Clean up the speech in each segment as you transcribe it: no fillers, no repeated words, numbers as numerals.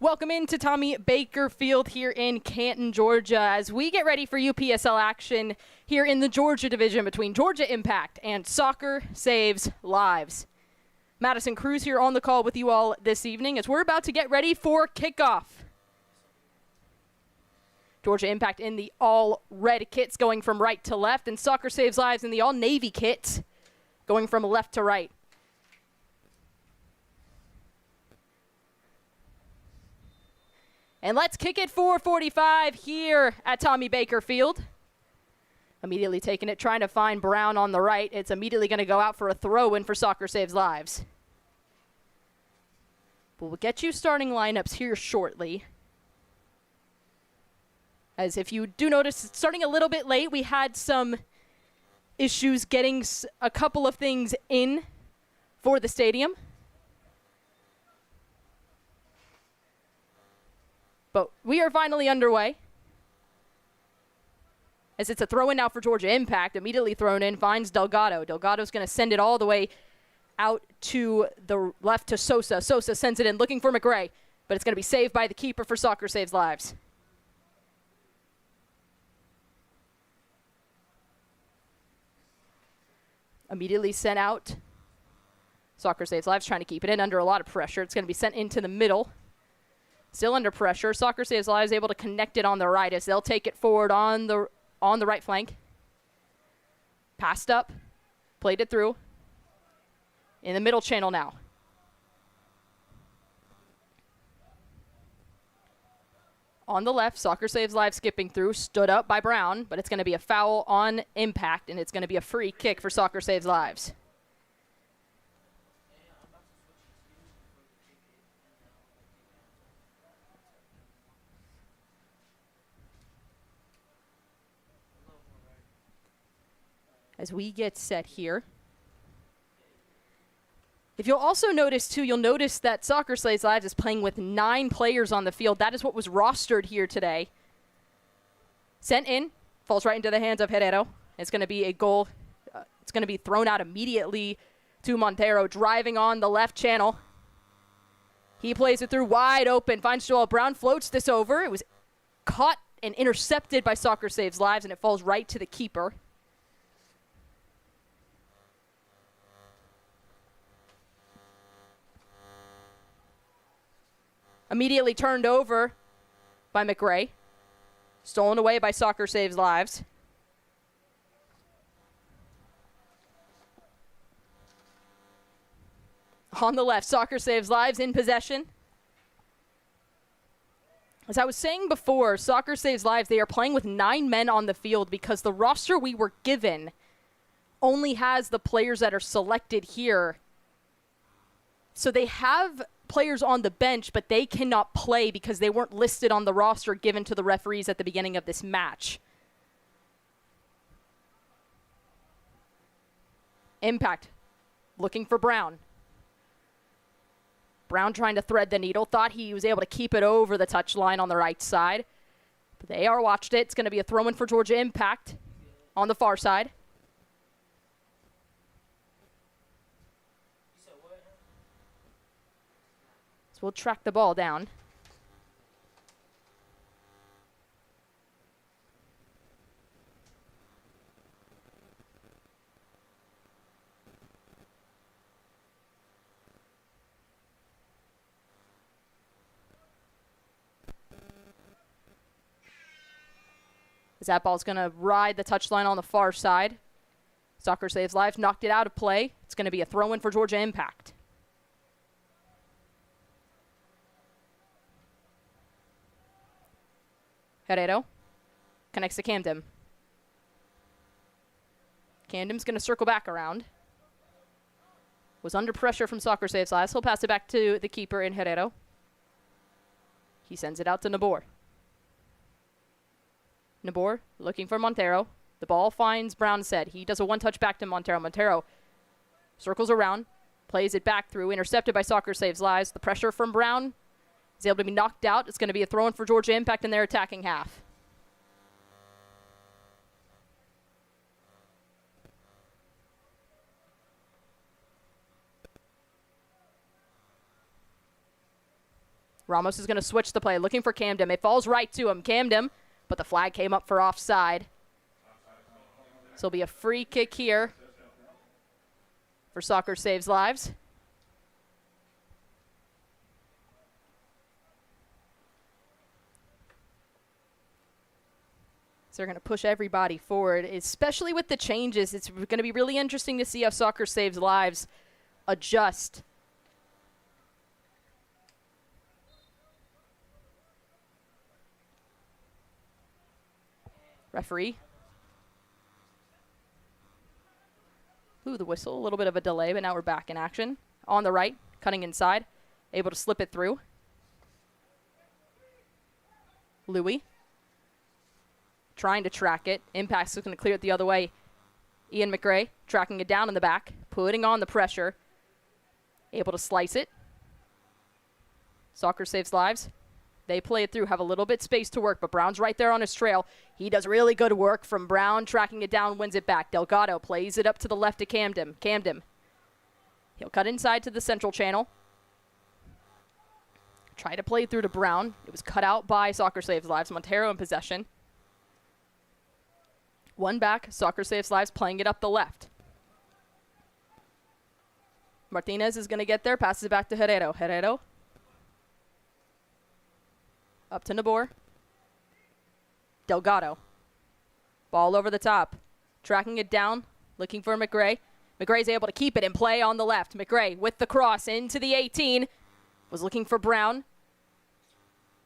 Welcome into Tommy Baker Field here in Canton, Georgia, as we get ready for UPSL action here in the Georgia division between Georgia Impact and Soccer Saves Lives. Madison Cruz here on the call with you all this evening as we're about to get ready for kickoff. Georgia Impact in the all-red kits going from right to left, and Soccer Saves Lives in the all-navy kits going from left to right. And let's kick it 4:45 here at Tommy Baker Field. Immediately taking it, trying to find Brown on the right. It's immediately going to go out for a throw-in for Soccer Saves Lives. But we'll get you starting lineups here shortly. As if you do notice, starting a little bit late, we had some issues getting a couple of things in for the stadium. But we are finally underway. As it's a throw-in now for Georgia Impact. Immediately thrown in, finds Delgado. Delgado's going to send it all the way out to the left to Sosa. Sosa sends it in, looking for McRae. But it's going to be saved by the keeper for Soccer Saves Lives. Immediately sent out. Soccer Saves Lives trying to keep it in under a lot of pressure. It's going to be sent into the middle. Still under pressure. Soccer Saves Lives able to connect it on the right as they'll take it forward on the right flank. Passed up. Played it through. In the middle channel now. On the left, Soccer Saves Lives skipping through. Stood up by Brown, but it's going to be a foul on Impact, and it's going to be a free kick for Soccer Saves Lives. As we get set here. If you'll also notice, too, you'll notice that Soccer Saves Lives is playing with 9 players on the field. That is what was rostered here today. Sent in. Falls right into the hands of Herrero. It's going to be a goal. It's going to be thrown out immediately to Montero, driving on the left channel. He plays it through wide open. Finds Joel Brown. Floats this over. It was caught and intercepted by Soccer Saves Lives, and it falls right to the keeper. Immediately turned over by McRae. Stolen away by Soccer Saves Lives. On the left, Soccer Saves Lives in possession. As I was saying before, Soccer Saves Lives, they are playing with 9 men on the field because the roster we were given only has the players that are selected here. So they have players on the bench, but they cannot play because they weren't listed on the roster given to the referees at the beginning of this match. Impact looking for Brown. Brown trying to thread the needle. Thought he was able to keep it over the touchline on the right side. But the AR watched it. It's going to be a throw-in for Georgia Impact on the far side. We'll track the ball down. As that ball's going to ride the touchline on the far side. Soccer Saves Lives knocked it out of play. It's going to be a throw-in for Georgia Impact. Herrero connects to Kamdem. Kamdem's going to circle back around. Was under pressure from Soccer Saves Lives. He'll pass it back to the keeper in Herrero. He sends it out to Nabor. Nabor looking for Montero. The ball finds Brown said. He does a one-touch back to Montero. Montero circles around, plays it back through, intercepted by Soccer Saves Lives. The pressure from Brown. He's able to be knocked out. It's going to be a throw-in for Georgia Impact in their attacking half. Ramos is going to switch the play, looking for Kamdem. It falls right to him. Kamdem, but the flag came up for offside. So it'll be a free kick here for Soccer Saves Lives. So they're going to push everybody forward, especially with the changes. It's going to be really interesting to see how Soccer Saves Lives adjust. Referee. Ooh, the whistle, a little bit of a delay, but now we're back in action. On the right, cutting inside, able to slip it through. Louis. Trying to track it. Impact's going to clear it the other way. Ian McRae tracking it down in the back, putting on the pressure. Able to slice it. Soccer Saves Lives. They play it through, have a little bit space to work, but Brown's right there on his trail. He does really good work from Brown, tracking it down, wins it back. Delgado plays it up to the left to Kamdem. Kamdem. He'll cut inside to the central channel. Try to play through to Brown. It was cut out by Soccer Saves Lives. Montero in possession. One back, Soccer Saves Lives playing it up the left. Martinez is going to get there, passes it back to Herrero. Herrero. Up to Nabor. Delgado. Ball over the top. Tracking it down, looking for McRae. McRae's able to keep it in play on the left. McRae with the cross into the 18. Was looking for Brown.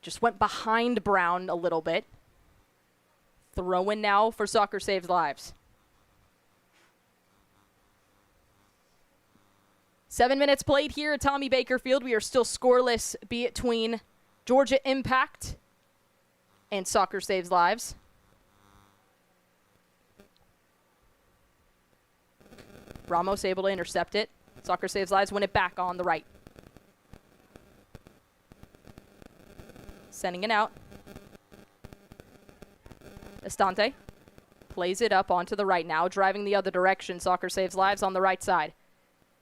Just went behind Brown a little bit. Throw in now for Soccer Saves Lives. 7 minutes played here at Tommy Baker Field. We are still scoreless between Georgia Impact and Soccer Saves Lives. Ramos able to intercept it. Soccer Saves Lives win it back on the right. Sending it out. Estante plays it up onto the right now, driving the other direction. Soccer Saves Lives on the right side.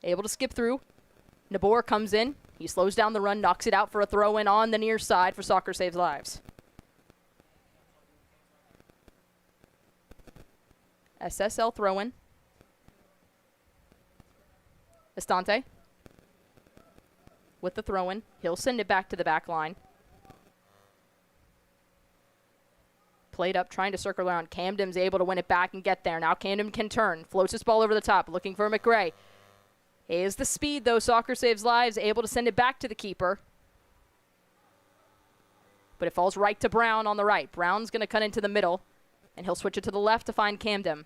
Able to skip through. Nabor comes in. He slows down the run, knocks it out for a throw-in on the near side for Soccer Saves Lives. SSL throw-in. Estante with the throw-in. He'll send it back to the back line. Played up, trying to circle around. Kamdem's able to win it back and get there. Now Kamdem can turn. Floats this ball over the top, looking for McRae. Is the speed, though. Soccer Saves Lives, able to send it back to the keeper. But it falls right to Brown on the right. Brown's going to cut into the middle, and he'll switch it to the left to find Kamdem.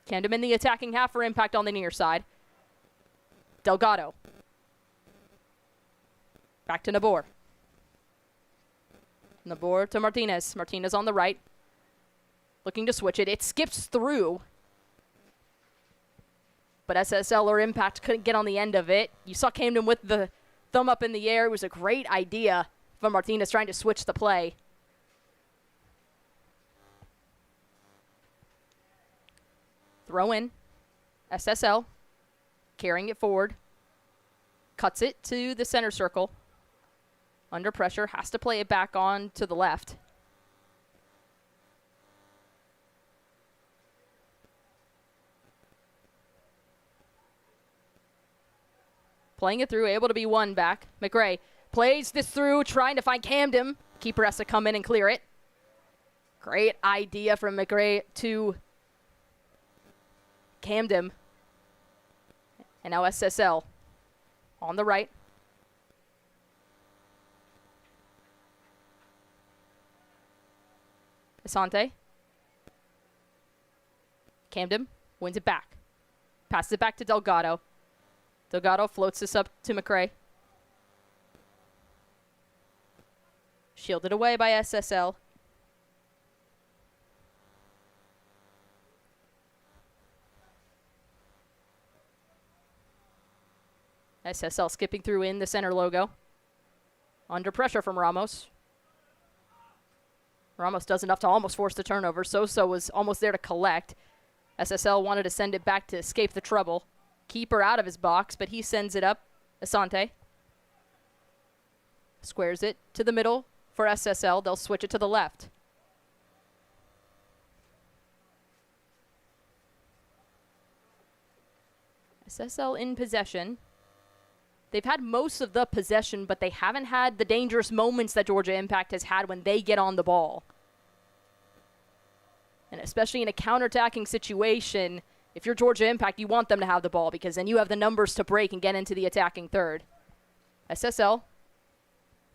Kamdem in the attacking half for Impact on the near side. Delgado. Back to Nabor. Nabor to Martinez. Martinez on the right. Looking to switch it. It skips through. But SSL or Impact couldn't get on the end of it. You saw Kamdem with the thumb up in the air. It was a great idea from Martinez trying to switch the play. Throw in. SSL. Carrying it forward. Cuts it to the center circle. Under pressure. Has to play it back on to the left. Playing it through, able to be one back. McRae plays this through, trying to find Kamdem. Keeper has to come in and clear it. Great idea from McRae to Kamdem. And now SSL on the right. Asante. Kamdem wins it back. Passes it back to Delgado. Delgado floats this up to McRae. Shielded away by SSL. SSL skipping through in the center logo. Under pressure from Ramos. Ramos does enough to almost force the turnover. Sosa was almost there to collect. SSL wanted to send it back to escape the trouble. Keeper out of his box, but he sends it up. Asante. Squares it to the middle for SSL. They'll switch it to the left. SSL in possession. They've had most of the possession, but they haven't had the dangerous moments that Georgia Impact has had when they get on the ball. And especially in a counterattacking situation, if you're Georgia Impact, you want them to have the ball because then you have the numbers to break and get into the attacking third. SSL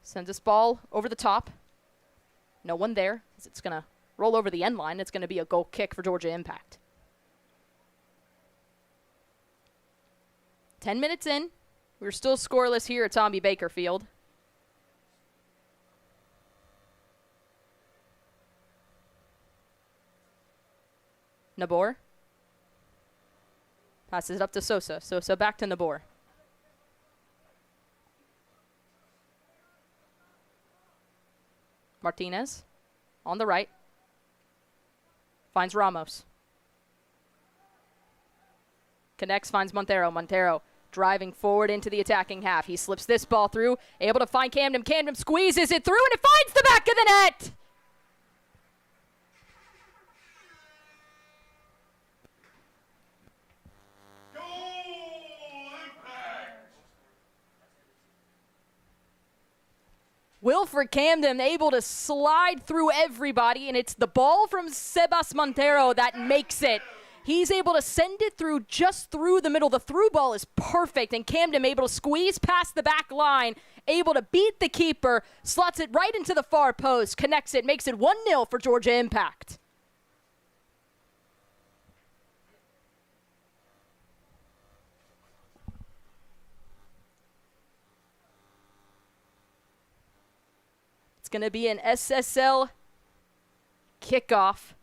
sends this ball over the top. No one there. It's going to roll over the end line. It's going to be a goal kick for Georgia Impact. 10 minutes in. We're still scoreless here at Tommy Baker Field. Nabor. Passes it up to Sosa. Sosa back to Nabor. Martinez on the right. Finds Ramos. Connects, finds Montero. Montero driving forward into the attacking half. He slips this ball through, able to find Kamdem. Kamdem squeezes it through, and it finds the back of the net! Wilfried Kamdem able to slide through everybody, and it's the ball from Sebas Montero that makes it. He's able to send it through just through the middle. The through ball is perfect, and Kamdem able to squeeze past the back line, able to beat the keeper, slots it right into the far post, connects it, makes it 1-0 for Georgia Impact. It's going to be an SSL kickoff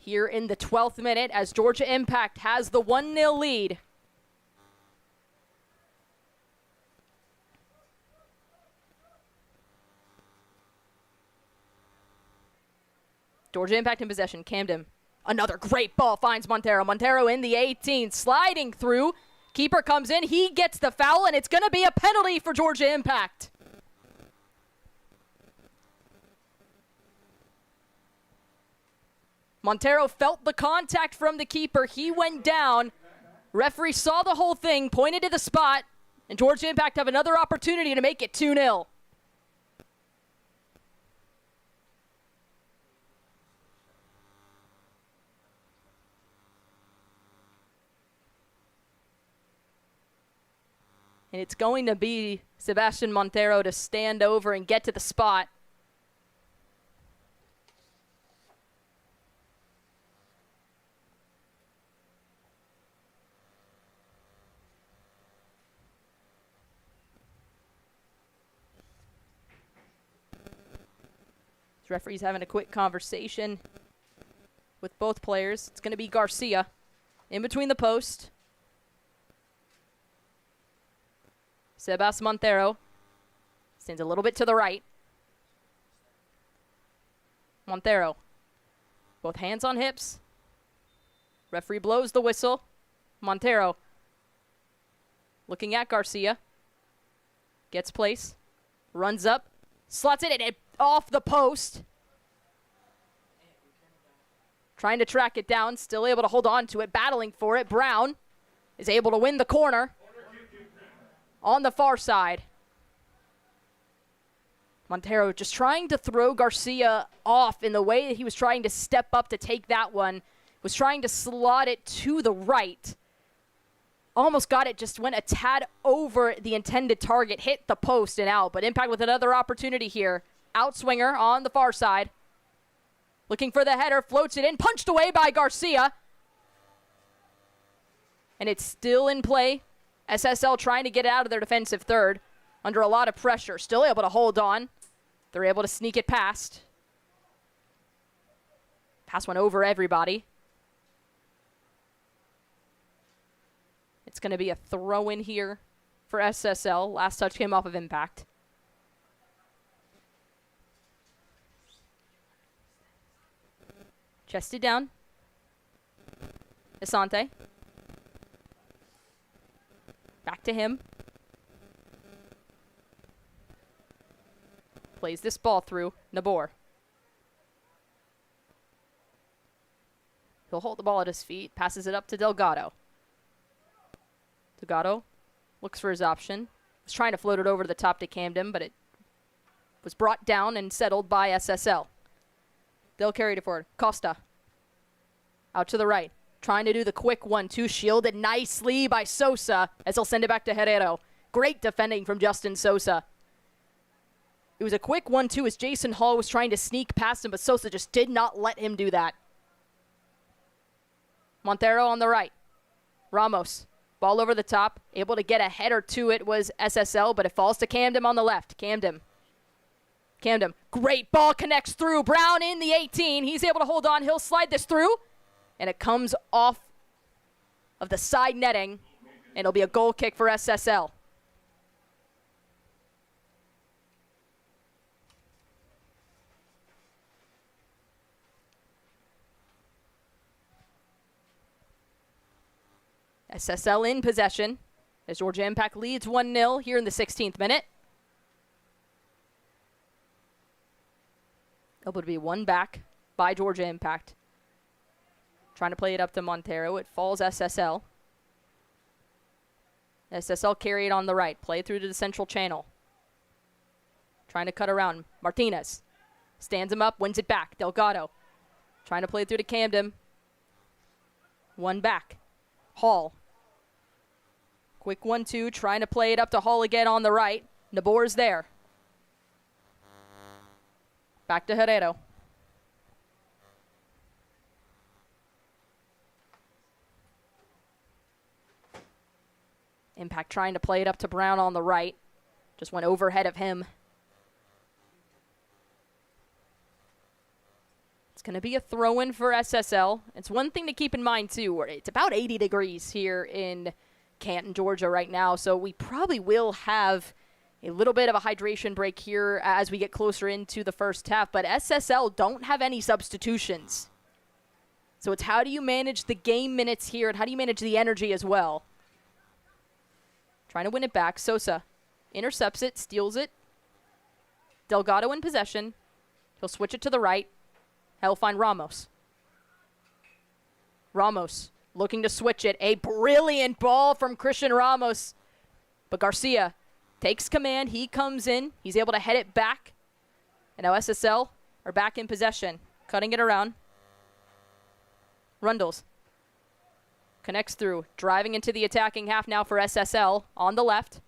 here in the 12th minute as Georgia Impact has the 1-0 lead. Georgia Impact in possession. Kamdem. Another great ball finds Montero. Montero in the 18, sliding through. Keeper comes in. He gets the foul, and it's going to be a penalty for Georgia Impact. Montero felt the contact from the keeper. He went down. Referee saw the whole thing, pointed to the spot, and Georgia Impact have another opportunity to make it 2-0. And it's going to be Sebastian Montero to stand over and get to the spot. Referee's having a quick conversation with both players. It's going to be Garcia in between the post. Sebas Montero stands a little bit to the right. Montero, both hands on hips. Referee blows the whistle. Montero looking at Garcia. Gets place. Runs up. Slots it and off the post. Trying to track it down. Still able to hold on to it. Battling for it. Brown is able to win the corner. On the far side. Montero just trying to throw Garcia off in the way that he was trying to step up to take that one. Was trying to slot it to the right. Almost got it, just went a tad over the intended target. Hit the post and out, but Impact with another opportunity here. Outswinger on the far side. Looking for the header, floats it in, punched away by Garcia. And it's still in play. SSL trying to get out of their defensive third under a lot of pressure. Still able to hold on. They're able to sneak it past. Pass went over everybody. It's going to be a throw-in here for SSL. Last touch came off of Impact. Chested down. Asante. Back to him. Plays this ball through. Nabor. He'll hold the ball at his feet. Passes it up to Delgado. Delgado looks for his option. Was trying to float it over to the top to Kamdem, but it was brought down and settled by SSL. They'll carry it forward. Costa. Out to the right. Trying to do the quick 1-2. Shielded nicely by Sosa as he'll send it back to Herrero. Great defending from Justin Sosa. It was a quick 1-2 as Jason Hall was trying to sneak past him, but Sosa just did not let him do that. Montero on the right. Ramos. Ball over the top. Able to get a header to it was SSL, but it falls to Kamdem on the left. Kamdem. Great ball connects through. Brown in the 18. He's able to hold on. He'll slide this through. And it comes off of the side netting. And it'll be a goal kick for SSL. SSL in possession as Georgia Impact leads 1-0 here in the 16th minute. Able to be won back by Georgia Impact. Trying to play it up to Montero. It falls SSL. SSL carry it on the right. Play through to the central channel. Trying to cut around. Martinez stands him up, wins it back. Delgado trying to play through to Kamdem. One back. Hall. Quick 1-2, trying to play it up to Hall again on the right. Nabor's there. Back to Herrero. Impact trying to play it up to Brown on the right. Just went overhead of him. It's going to be a throw-in for SSL. It's one thing to keep in mind, too, where it's about 80 degrees here in Canton, Georgia right now, so we probably will have a little bit of a hydration break here as we get closer into the first half, but SSL don't have any substitutions. So it's how do you manage the game minutes here, and how do you manage the energy as well? Trying to win it back. Sosa intercepts it, steals it. Delgado in possession. He'll switch it to the right. He'll find Ramos. Ramos looking to switch it. A brilliant ball from Christian Ramos. But Garcia takes command. He comes in. He's able to head it back. And now SSL are back in possession. Cutting it around. Rundles. Connects through. Driving into the attacking half now for SSL on the left.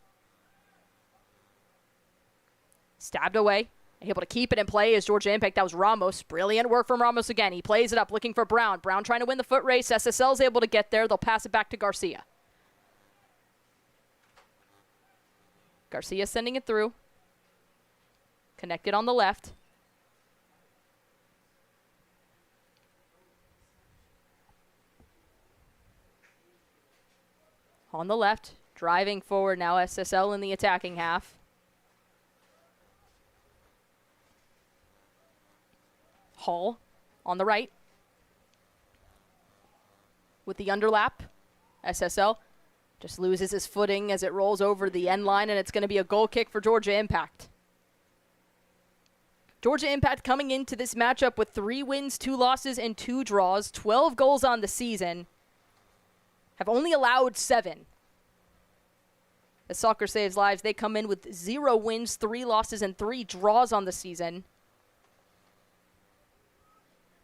Stabbed away. Able to keep it in play as Georgia Impact. That was Ramos. Brilliant work from Ramos again. He plays it up looking for Brown. Brown trying to win the foot race. SSL's able to get there. They'll pass it back to Garcia. Garcia sending it through. Connected on the left. On the left. Driving forward now. SSL in the attacking half. Hall on the right. With the underlap. SSL just loses his footing as it rolls over the end line, and it's going to be a goal kick for Georgia Impact. Georgia Impact coming into this matchup with 3 wins, 2 losses, and 2 draws. 12 goals on the season. Have only allowed 7. As Soccer Saves Lives, they come in with 0 wins, 3 losses, and 3 draws on the season.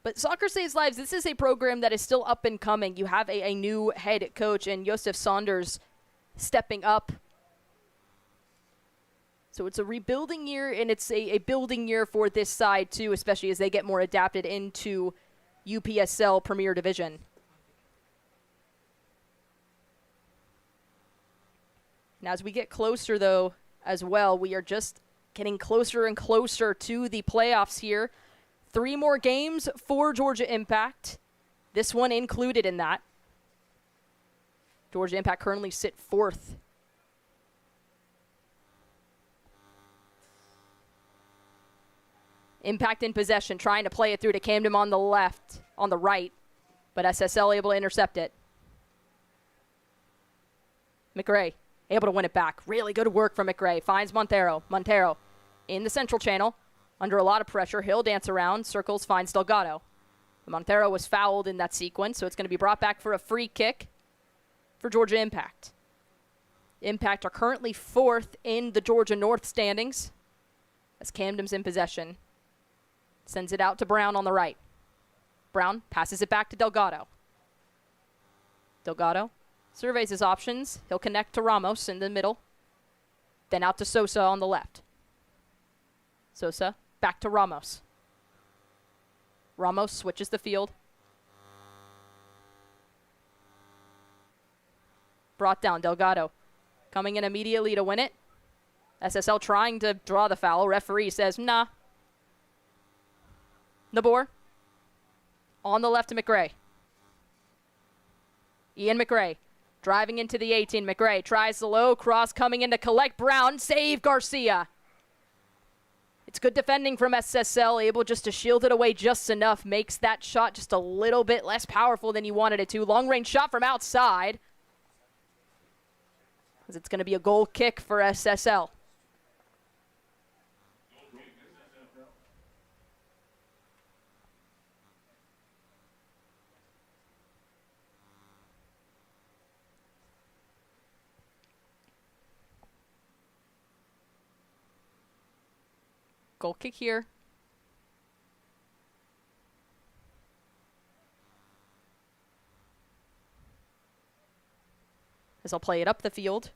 But Soccer Saves Lives, this is a program that is still up and coming. You have a new head coach and Josef Saunders stepping up. So it's a rebuilding year, and it's a building year for this side too, especially as they get more adapted into UPSL Premier Division. Now as we get closer though as well, we are just getting closer and closer to the playoffs here. 3 more games for Georgia Impact. This one included in that. Georgia Impact currently sit 4th. Impact in possession, trying to play it through to Kamdem on the left, on the right, but SSL able to intercept it. McRae able to win it back. Really good work from McRae. Finds Montero. Montero in the central channel, under a lot of pressure. He'll dance around, circles, finds Delgado. Montero was fouled in that sequence, so it's going to be brought back for a free kick for Georgia Impact. Impact are currently 4th in the Georgia North standings as Kamdem's in possession. Sends it out to Brown on the right. Brown passes it back to Delgado. Delgado surveys his options. He'll connect to Ramos in the middle. Then out to Sosa on the left. Sosa back to Ramos. Ramos switches the field. Brought down, Delgado coming in immediately to win it. SSL trying to draw the foul. Referee says, nah. Nabor on the left to McRae. Ian McRae driving into the 18. McRae tries the low cross coming in to collect Brown. Save Garcia. It's good defending from SSL, able just to shield it away just enough. Makes that shot just a little bit less powerful than you wanted it to. Long range shot from outside. As it's going to be a goal kick for SSL. Goal kick here. As I'll play it up the field.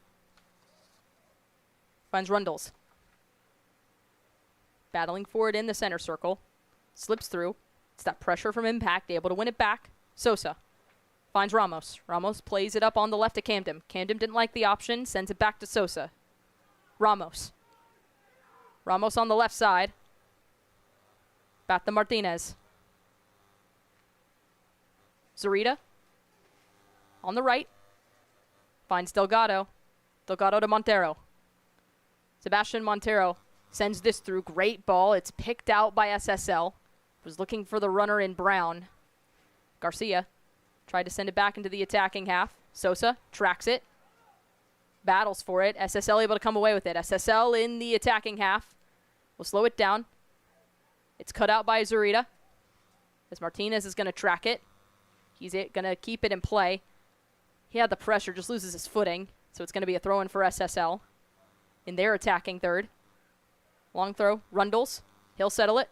Finds Rundles. Battling for it in the center circle. Slips through. It's that pressure from Impact, able to win it back. Sosa finds Ramos. Ramos plays it up on the left to Kamdem. Kamdem didn't like the option, sends it back to Sosa. Ramos. Ramos on the left side. Back to Martinez. Zarita on the right. Finds Delgado. Delgado to Montero. Sebastian Montero sends this through. Great ball. It's picked out by SSL. Was looking for the runner in Brown. Garcia tried to send it back into the attacking half. Sosa tracks it. Battles for it. SSL able to come away with it. SSL in the attacking half. We'll slow it down. It's cut out by Zurita. As Martinez is going to track it. He's going to keep it in play. He had the pressure, just loses his footing. So it's going to be a throw-in for SSL. In their attacking third. Long throw. Rundles. He'll settle it.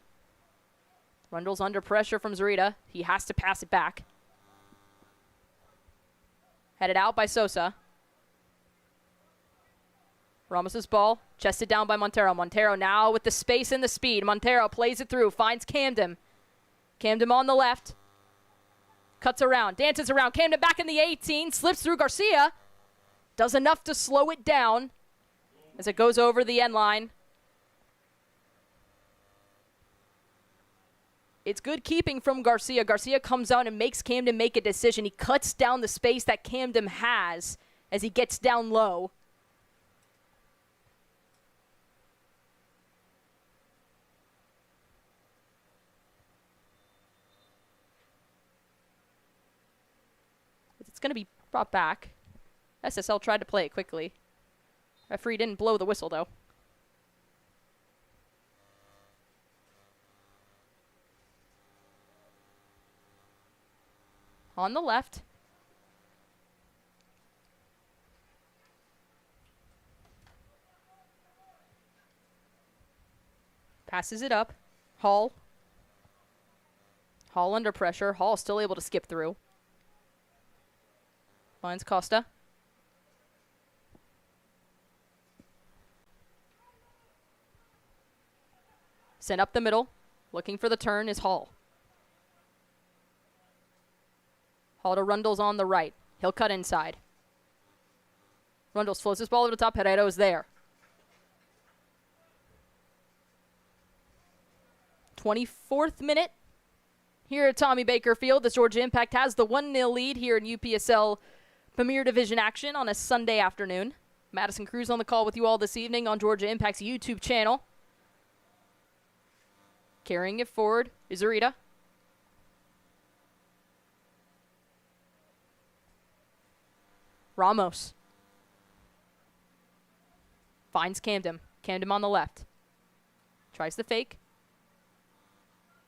Rundles under pressure from Zurita. He has to pass it back. Headed out by Sosa. Ramos's ball, chested down by Montero. Montero now with the space and the speed. Montero plays it through, finds Kamdem. Kamdem on the left. Cuts around, dances around. Kamdem back in the 18, slips through Garcia. Does enough to slow it down as it goes over the end line. It's good keeping from Garcia. Garcia comes out and makes Kamdem make a decision. He cuts down the space that Kamdem has as he gets down low. It's going to be brought back. SSL tried to play it quickly. Referee didn't blow the whistle, though. On the left. Passes it up. Hall. Hall under pressure. Hall still able to skip through. Finds Costa. Sent up the middle. Looking for the turn is Hall. Hall to Rundles on the right. He'll cut inside. Rundles floats his ball over the top. Herrero is there. 24th minute here at Tommy Baker Field. The Georgia Impact has the 1-0 lead here in UPSL Premier Division action on a Sunday afternoon. Madison Cruz on the call with you all this evening on Georgia Impact's YouTube channel. Carrying it forward is Zurita. Ramos finds Kamdem. Kamdem on the left. Tries the fake.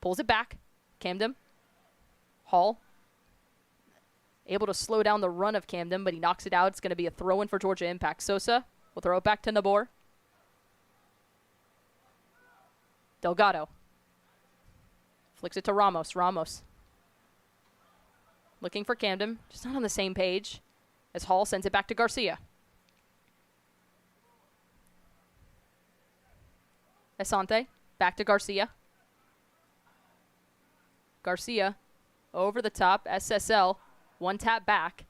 Pulls it back. Kamdem. Hall. Able to slow down the run of Kamdem, but he knocks it out. It's going to be a throw-in for Georgia Impact. Sosa will throw it back to Nabor. Delgado. Flicks it to Ramos. Ramos. Looking for Kamdem. Just not on the same page as Hall sends it back to Garcia. Asante. Back to Garcia. Garcia. Over the top. SSL. One tap back.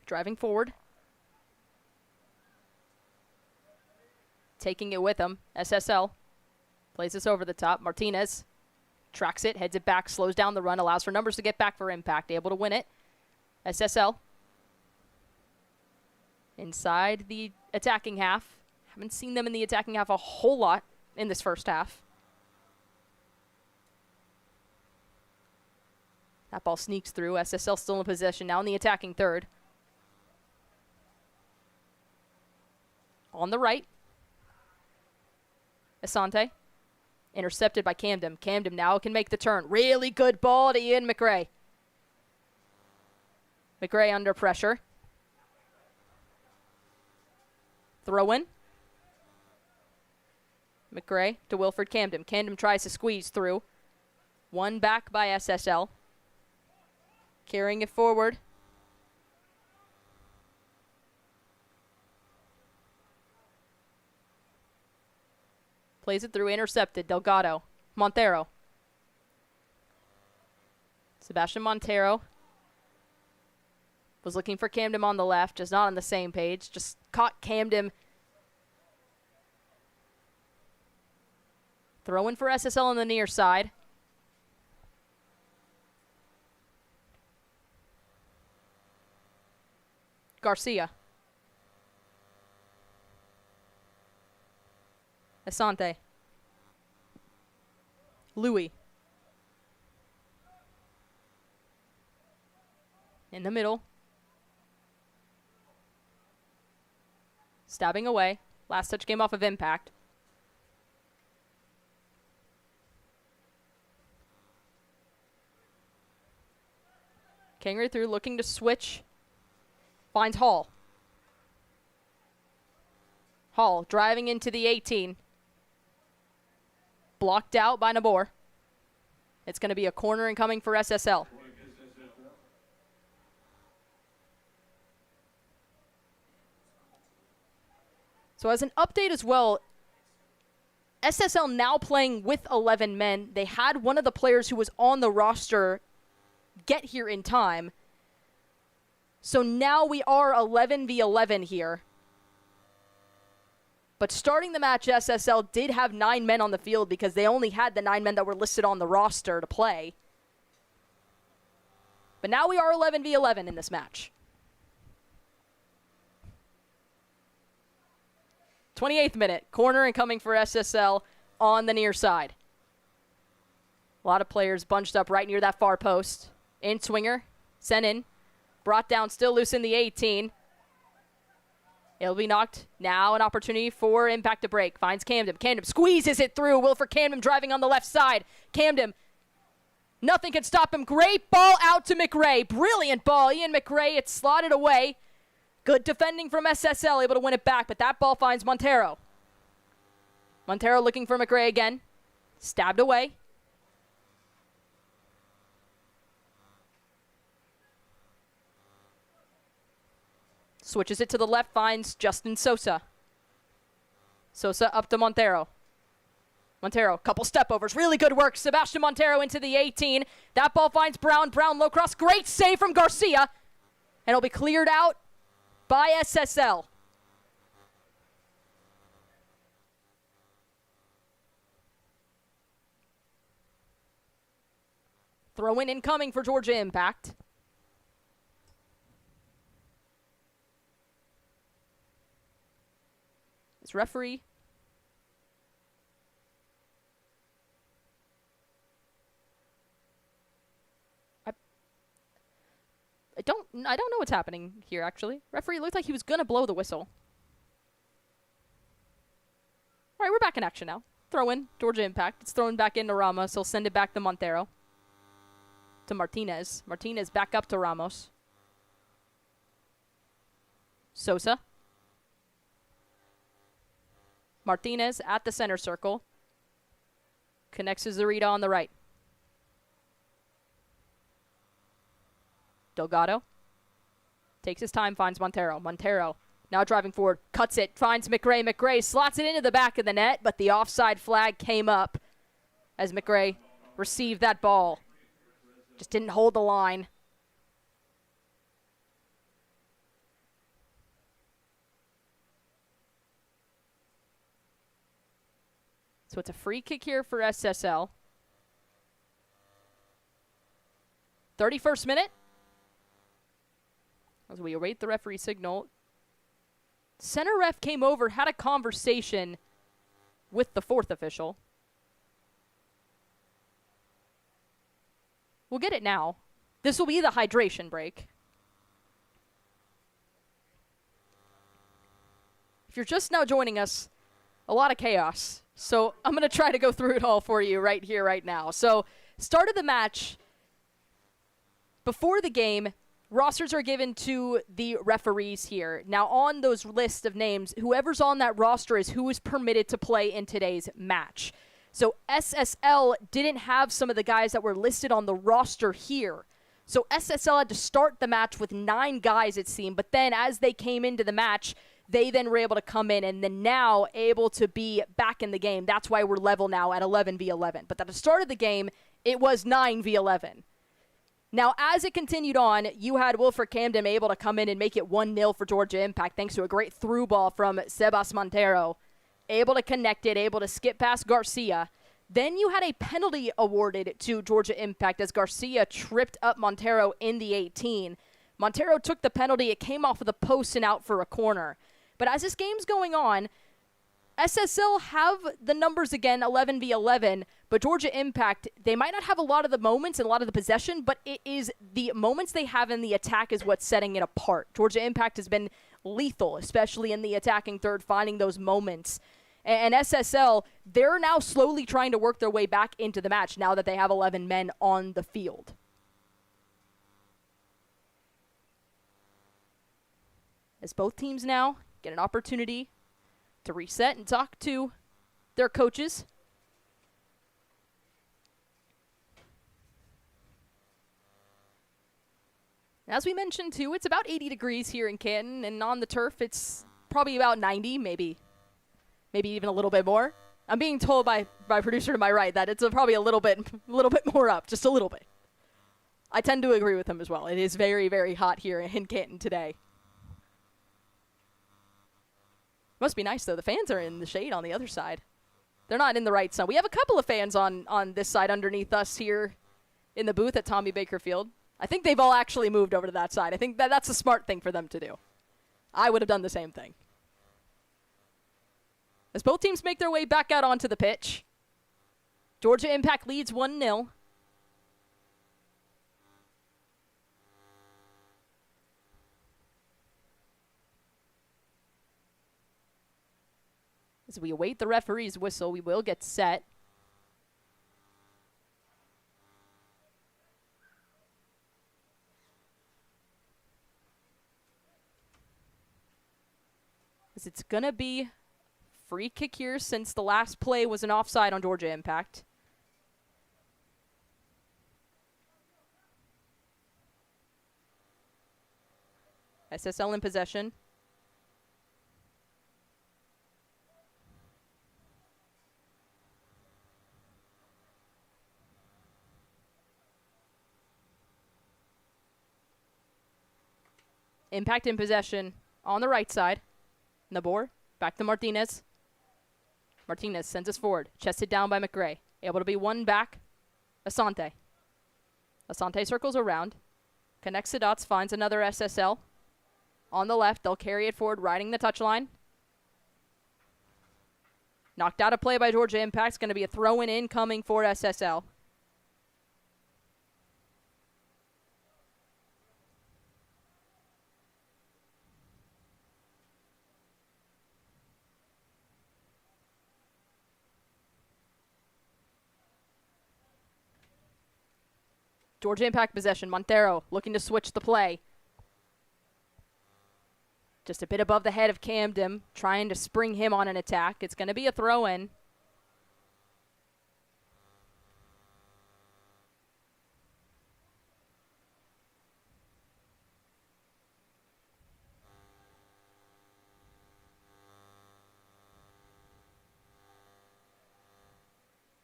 Driving forward. Taking it with him. SSL. Plays this over the top. Martinez tracks it, heads it back, slows down the run, allows for numbers to get back for Impact. Able to win it. SSL. Inside the attacking half. Haven't seen them in the attacking half a whole lot in this first half. That ball sneaks through. SSL still in possession. Now in the attacking third. On the right. Asante. Intercepted by Kamdem. Kamdem now can make the turn. Really good ball to Ian McRae. McRae under pressure. Throw in. McRae to Wilfried Kamdem. Kamdem tries to squeeze through. One back by SSL. Carrying it forward. Plays it through, intercepted. Delgado. Montero. Sebastian Montero was looking for Kamdem on the left, just not on the same page. Just caught Kamdem. Throwing for SSL on the near side. Garcia. Asante. Louis. In the middle. Stabbing away. Last touch game off of Impact. Kangri through, looking to switch. Finds Hall. Hall driving into the 18. Blocked out by Nabor. It's going to be a corner incoming for SSL. So as an update as well, SSL now playing with 11 men. They had one of the players who was on the roster get here in time. So now we are 11v11 here. But starting the match, SSL did have 9 men on the field because they only had the 9 men that were listed on the roster to play. But now we are 11v11 in this match. 28th minute, corner incoming for SSL on the near side. A lot of players bunched up right near that far post. In swinger, sent in, brought down, still loose in the 18. It'll be knocked. Now an opportunity for Impact to break. Finds Kamdem. Kamdem squeezes it through. Wilfried Kamdem driving on the left side. Kamdem, nothing can stop him. Great ball out to McRae. Brilliant ball. Ian McRae, it's slotted away. Good defending from SSL, able to win it back, but that ball finds Montero. Montero looking for McRae again. Stabbed away. Switches it to the left, finds Justin Sosa. Sosa up to Montero. Montero, couple step overs. Really good work. Sebastian Montero into the 18. That ball finds Brown. Brown low cross. Great save from Garcia. And it'll be cleared out by SSL. Throw in incoming for Georgia Impact. This referee don't know what's happening here, actually. Referee looked like he was going to blow the whistle. All right, we're back in action now. Throw in, Georgia Impact. It's thrown back into Ramos. He'll send it back to Montero. To Martinez. Martinez back up to Ramos. Sosa. Martinez at the center circle. Connects to Zarita on the right. Delgado. Takes his time, finds Montero. Montero now driving forward, cuts it, finds McRae. McRae slots it into the back of the net, but the offside flag came up as McRae received that ball. Just didn't hold the line. So it's a free kick here for SSL. 31st minute. As we await the referee signal. Center ref came over, had a conversation with the fourth official. We'll get it now. This will be the hydration break. If you're just now joining us, a lot of chaos. So I'm going to try to go through it all for you right here, right now. So start of the match. Before the game, rosters are given to the referees here. Now, on those lists of names, whoever's on that roster is who is permitted to play in today's match. So SSL didn't have some of the guys that were listed on the roster here. So SSL had to start the match with 9 guys, it seemed. But then as they came into the match, they then were able to come in and then now able to be back in the game. That's why we're level now at 11 v 11. But at the start of the game, it was 9 v 11. Now, as it continued on, you had Wilfried Kamdem able to come in and make it 1-0 for Georgia Impact thanks to a great through ball from Sebas Montero. Able to connect it, able to skip past Garcia. Then you had a penalty awarded to Georgia Impact as Garcia tripped up Montero in the 18. Montero took the penalty. It came off of the post and out for a corner. But as this game's going on, SSL have the numbers again, 11 v 11, but Georgia Impact, they might not have a lot of the moments and a lot of the possession, but it is the moments they have in the attack is what's setting it apart. Georgia Impact has been lethal, especially in the attacking third, finding those moments. And SSL, they're now slowly trying to work their way back into the match now that they have 11 men on the field. As both teams now get an opportunity to reset and talk to their coaches. As we mentioned, too, it's about 80 degrees here in Canton, and on the turf, it's probably about 90, maybe even a little bit more. I'm being told by producer to my right that it's probably a little bit more up, just a little bit. I tend to agree with him as well. It is very, very hot here in Canton today. Must be nice, though. The fans are in the shade on the other side. They're not in the right sun. We have a couple of fans on this side underneath us here in the booth at Tommy Baker Field. I think they've all actually moved over to that side. I think that's a smart thing for them to do. I would have done the same thing. As both teams make their way back out onto the pitch, Georgia Impact leads 1-0. As we await the referee's whistle, we will get set. As it's going to be free kick here since the last play was an offside on Georgia Impact. SSL in possession. Impact in possession on the right side. Nabor, back to Martinez. Martinez sends us forward. Chested down by McRae. Able to be one back. Asante. Asante circles around. Connects the dots, finds another SSL. On the left, they'll carry it forward, riding the touchline. Knocked out of play by Georgia Impact. It's going to be a throw-in incoming for SSL. Georgia Impact possession. Montero looking to switch the play. Just a bit above the head of Kamdem, trying to spring him on an attack. It's going to be a throw-in.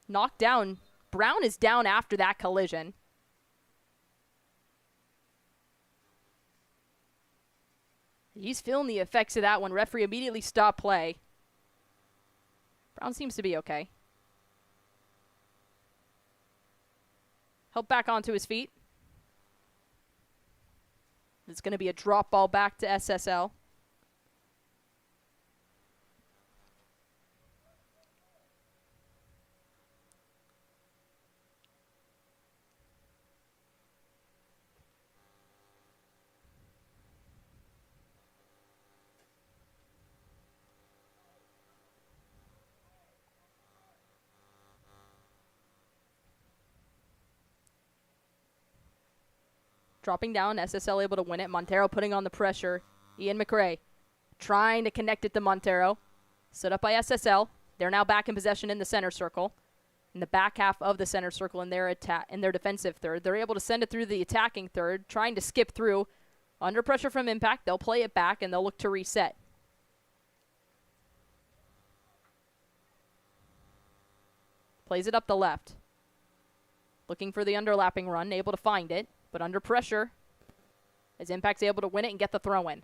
Knocked down. Brown is down after that collision. He's feeling the effects of that one. Referee immediately stopped play. Brown seems to be okay. Help back onto his feet. It's going to be a drop ball back to SSL. Dropping down, SSL able to win it. Montero putting on the pressure. Ian McRae trying to connect it to Montero. Set up by SSL. They're now back in possession in the center circle. In the back half of the center circle in their defensive third. They're able to send it through the attacking third, trying to skip through. Under pressure from Impact, they'll play it back and they'll look to reset. Plays it up the left. Looking for the underlapping run, able to find it. But under pressure, as Impact's able to win it and get the throw-in.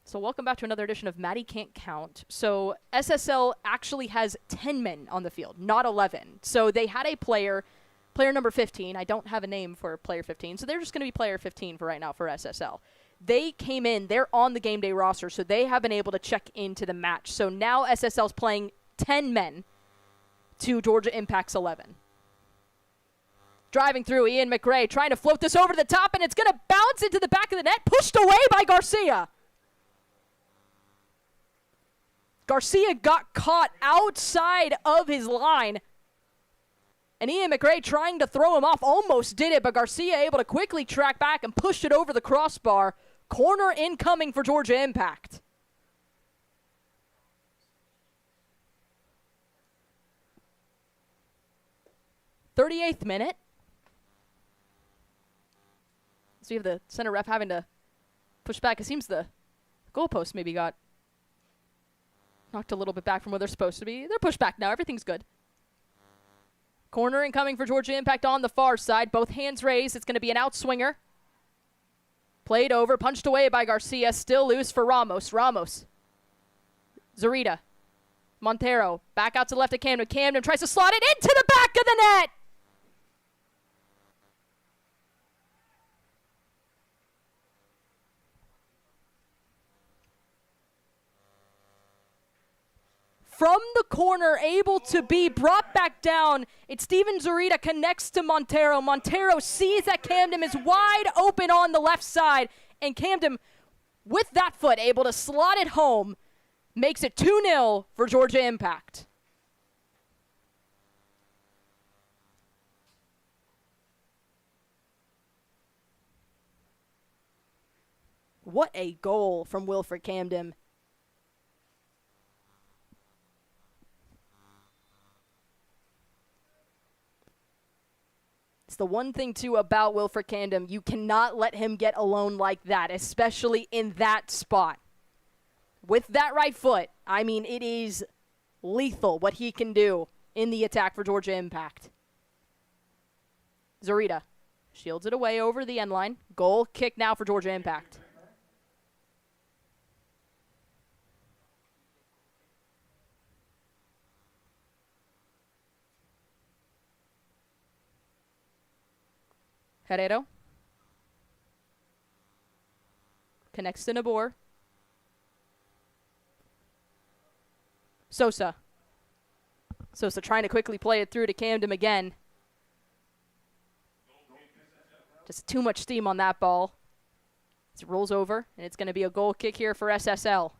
So welcome back to another edition of Maddie Can't Count. So SSL actually has 10 men on the field, not 11. So they had a player number 15. I don't have a name for player 15, so they're just going to be player 15 for right now for SSL. They came in, they're on the game day roster, so they have been able to check into the match. So now SSL's playing 10 men to Georgia Impact's 11. Driving through, Ian McRae trying to float this over to the top, and it's going to bounce into the back of the net, pushed away by Garcia. Garcia got caught outside of his line, and Ian McRae trying to throw him off, almost did it, but Garcia able to quickly track back and push it over the crossbar. Corner incoming for Georgia Impact. '38th minute. So you have the center ref having to push back. It seems the goalpost maybe got knocked a little bit back from where they're supposed to be. They're pushed back now. Everything's good. Corner incoming for Georgia Impact on the far side. Both hands raised. It's going to be an outswinger. Played over. Punched away by Garcia. Still loose for Ramos. Ramos. Zarita. Montero. Back out to the left of Kamdem. Kamdem tries to slot it into the back of the net. From the corner, able to be brought back down. It's Steven Zarita connects to Montero. Montero sees that Kamdem is wide open on the left side. And Kamdem, with that foot, able to slot it home, makes it 2-0 for Georgia Impact. What a goal from Wilfried Kamdem. It's the one thing, too, about Wilfried Kamdem. You cannot let him get alone like that, especially in that spot. With that right foot, I mean, it is lethal what he can do in the attack for Georgia Impact. Zarita shields it away over the end line. Goal kick now for Georgia Impact. Herrero connects to Nabor. Sosa trying to quickly play it through to Kamdem again. Just too much steam on that ball. It rolls over, and it's going to be a goal kick here for SSL.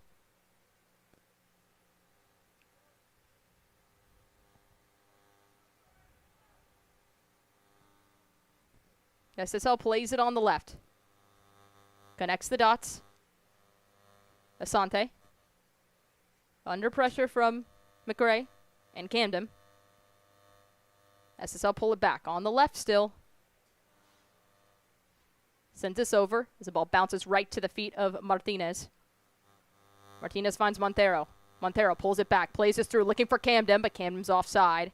SSL plays it on the left. Connects the dots. Asante. Under pressure from McRae and Kamdem. SSL pull it back. On the left still. Sends this over as the ball bounces right to the feet of Martinez. Martinez finds Montero. Montero pulls it back, plays this through, looking for Kamdem, but Kamdem's offside.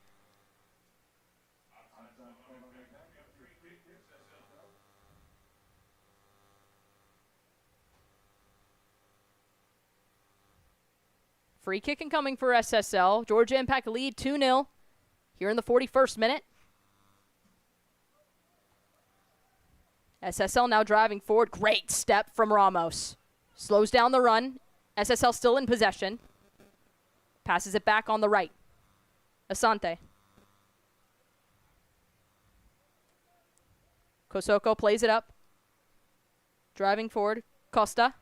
Free kick incoming for SSL. Georgia Impact lead 2-0 here in the 41st minute. SSL now driving forward. Great step from Ramos. Slows down the run. SSL still in possession. Passes it back on the right. Asante. Kosoko plays it up. Driving forward. Costa.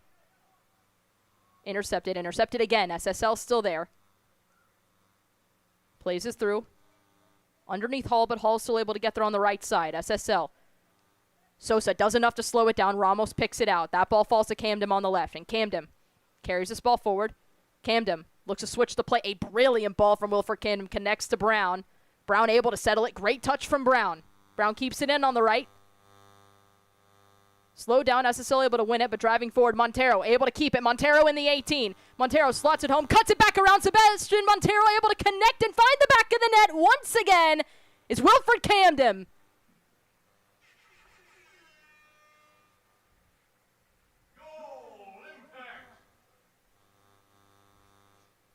Intercepted again. SSL still there. Plays this through. Underneath Hall, but Hall's still able to get there on the right side. SSL. Sosa does enough to slow it down. Ramos picks it out. That ball falls to Kamdem on the left. And Kamdem carries this ball forward. Kamdem looks to switch the play. A brilliant ball from Wilfried Kamdem connects to Brown. Brown able to settle it. Great touch from Brown. Brown keeps it in on the right. Slow down, SSL able to win it, but driving forward, Montero able to keep it. Montero in the 18. Montero slots it home, cuts it back around Sebastian. Montero able to connect and find the back of the net once again is Wilfried Kamdem.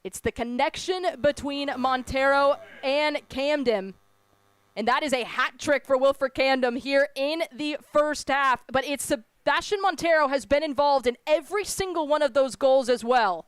It's the connection between Montero and Kamdem. And that is a hat trick for Wilfried Kamdem here in the first half. But it's Sebastian Montero has been involved in every single one of those goals as well.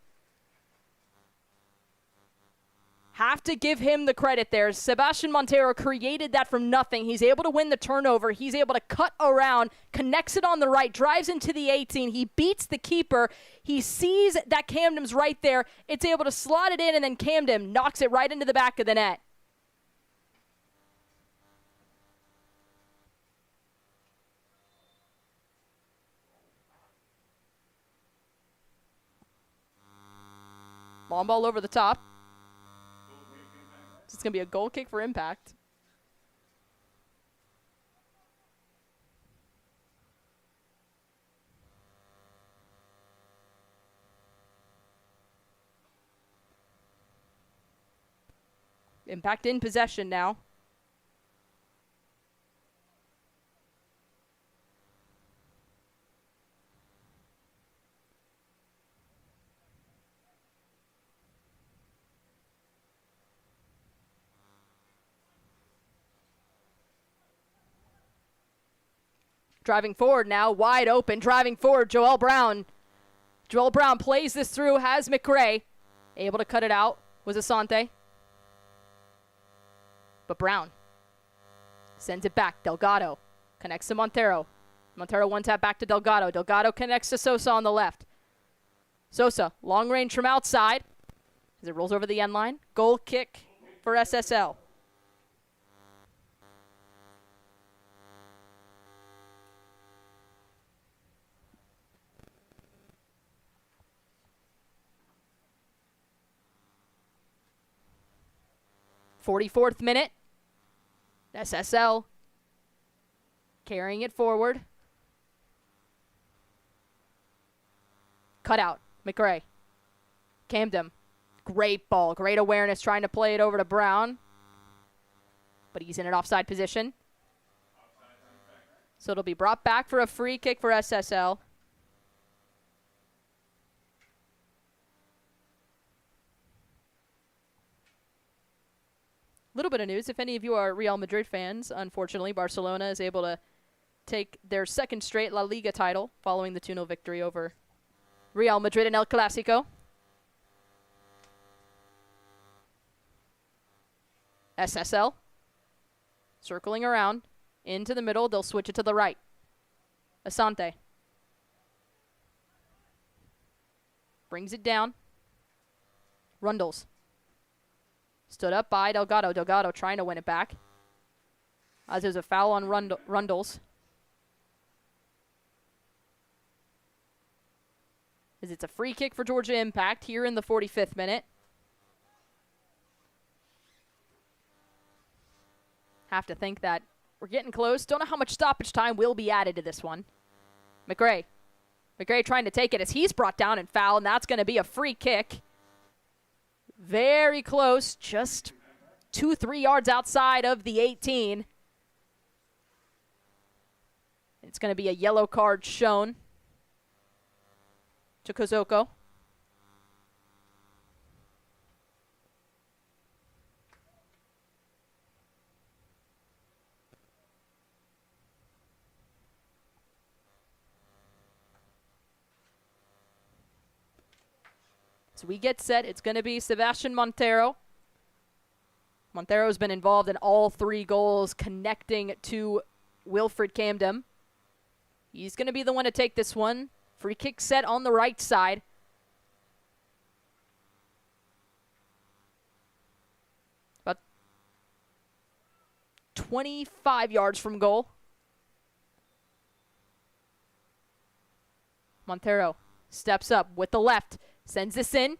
Have to give him the credit there. Sebastian Montero created that from nothing. He's able to win the turnover. He's able to cut around, connects it on the right, drives into the 18. He beats the keeper. He sees that Kamdem's right there. It's able to slot it in, and then Kamdem knocks it right into the back of the net. Long ball over the top. It's going to be a goal kick for Impact. Impact in possession now. Driving forward now, wide open, driving forward, Joel Brown. Joel Brown plays this through, has McRae. Able to cut it out was Asante. But Brown sends it back, Delgado connects to Montero. Montero one tap back to Delgado. Delgado connects to Sosa on the left. Sosa, long range from outside as it rolls over the end line. Goal kick for SSL. .44th minute. SSL carrying it forward. Cut out. McRae. Kamdem. Great ball. Great awareness trying to play it over to Brown. But he's in an offside position. So it'll be brought back for a free kick for SSL. Little bit of news, if any of you are Real Madrid fans, unfortunately, Barcelona is able to take their second straight La Liga title following the 2-0 victory over Real Madrid in El Clásico. SSL circling around into the middle. They'll switch it to the right. Asante brings it down. Rundles. Stood up by Delgado. Delgado trying to win it back. As there's a foul on Rundles. as it's a free kick for Georgia Impact here in the 45th minute. Have to think that we're getting close. Don't know how much stoppage time will be added to this one. McRae trying to take it as he's brought down and fouled, and that's going to be a free kick. Very close, just 2-3 yards outside of the 18. It's going to be a yellow card shown to Kozoko. So we get set. It's going to be Sebastian Montero. Montero's been involved in all 3 goals connecting to Wilfried Kamdem. He's going to be the one to take this one. Free kick set on the right side. About 25 yards from goal. Montero steps up with the left. Sends this in.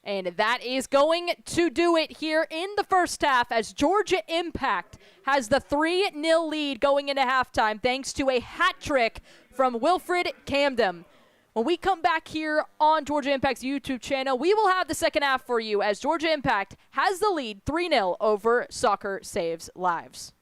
And that is going to do it here in the first half as Georgia Impact has the 3-0 lead going into halftime thanks to a hat trick from Wilfried Kamdem. When we come back here on Georgia Impact's YouTube channel, we will have the second half for you as Georgia Impact has the lead 3-0 over Soccer Saves Lives.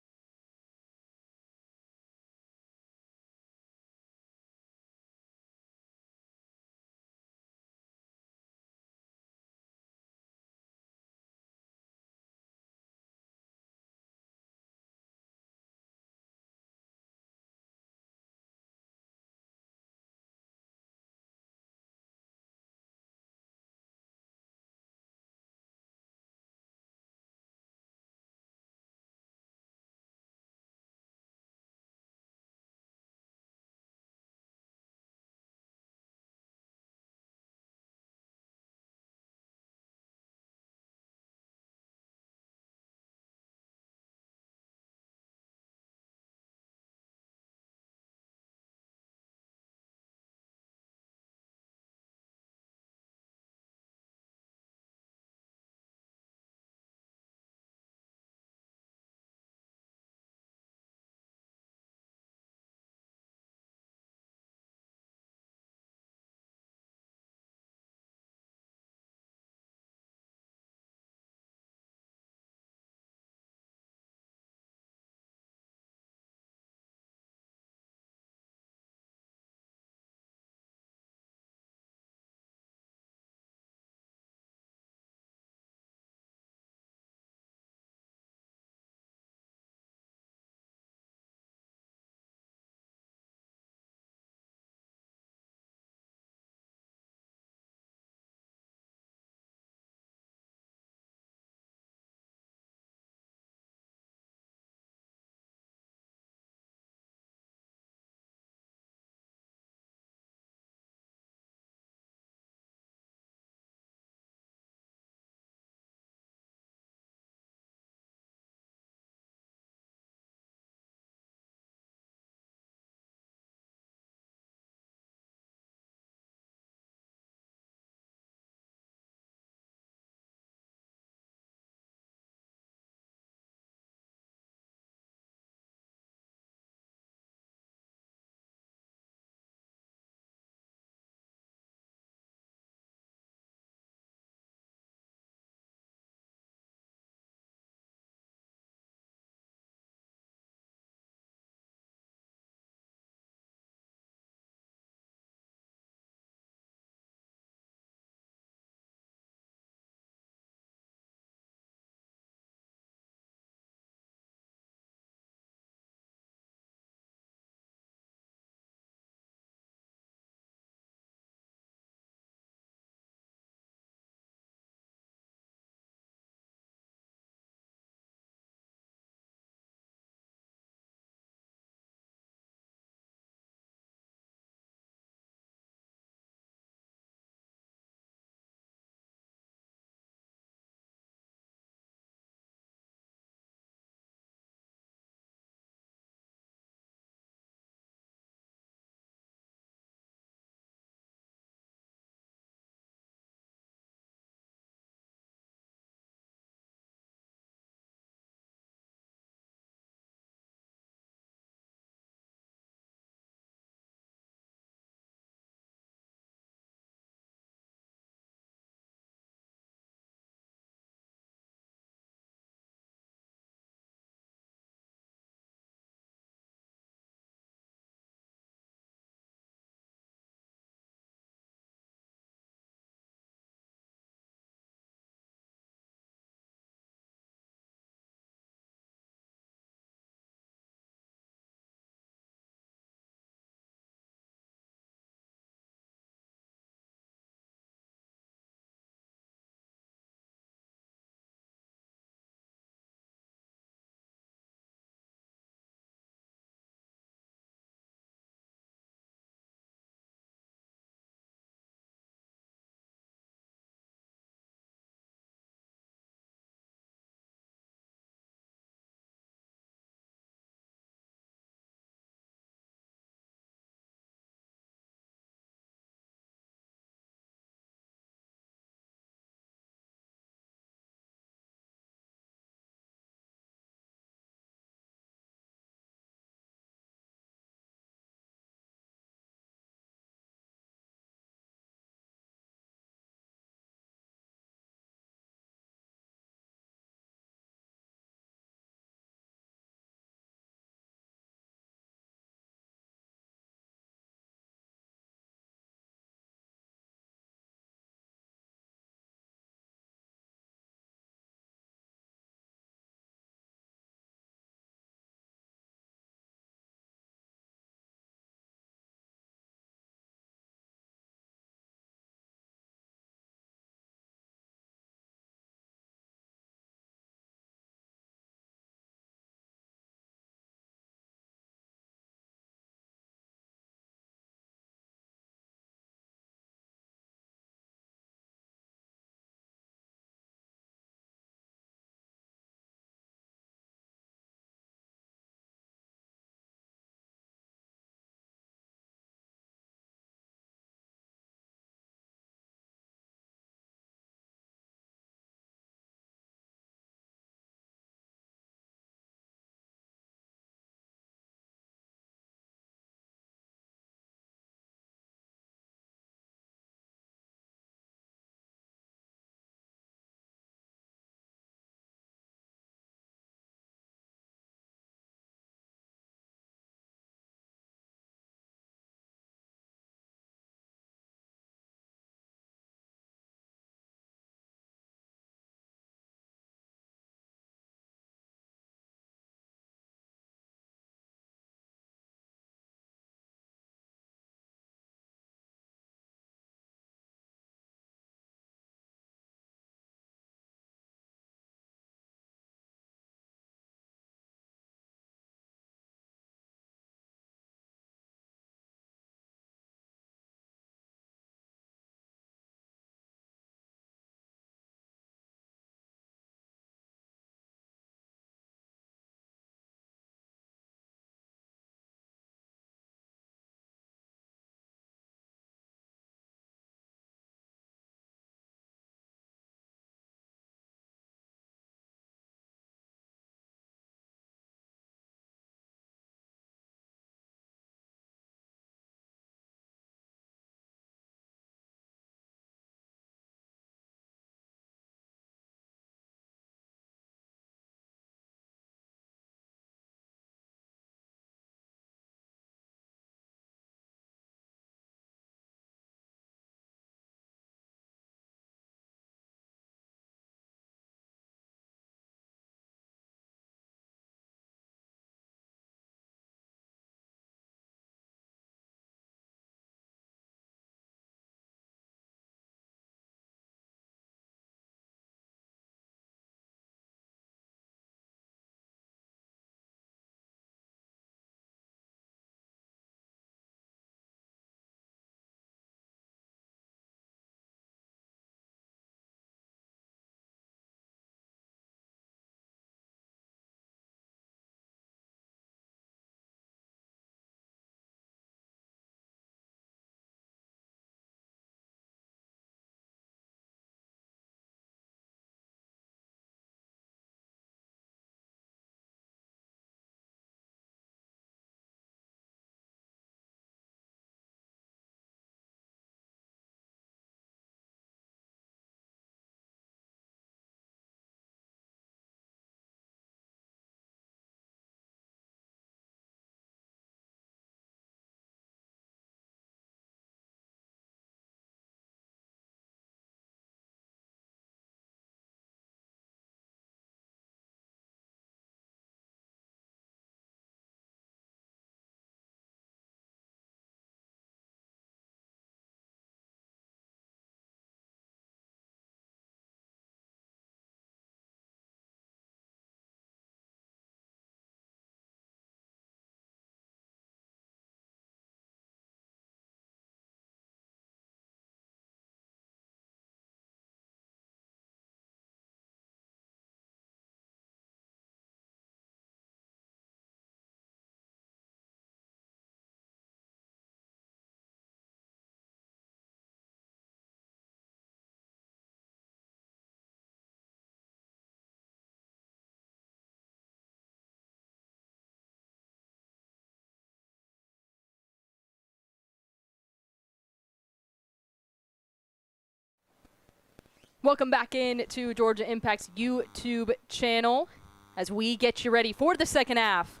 Welcome back in to Georgia Impact's YouTube channel as we get you ready for the second half.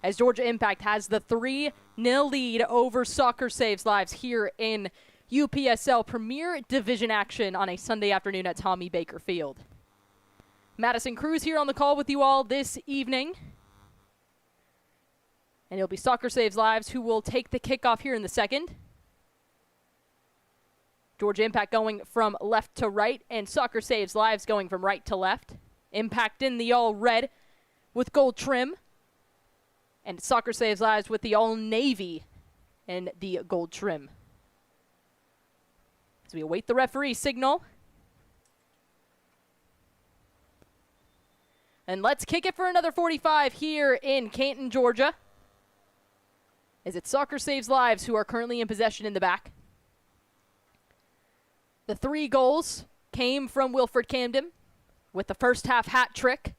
As Georgia Impact has the 3-0 lead over Soccer Saves Lives here in UPSL Premier Division action on a Sunday afternoon at Tommy Baker Field. Madison Cruz here on the call with you all this evening. And it'll be Soccer Saves Lives who will take the kickoff here in the second. Georgia Impact going from left to right, and Soccer Saves Lives going from right to left. Impact in the all-red with gold trim, and Soccer Saves Lives with the all-navy and the gold trim. As we await the referee signal. And let's kick it for another 45 here in Canton, Georgia. As it's Soccer Saves Lives who are currently in possession in the back. The 3 goals came from Wilfried Kamdem with the first half hat trick.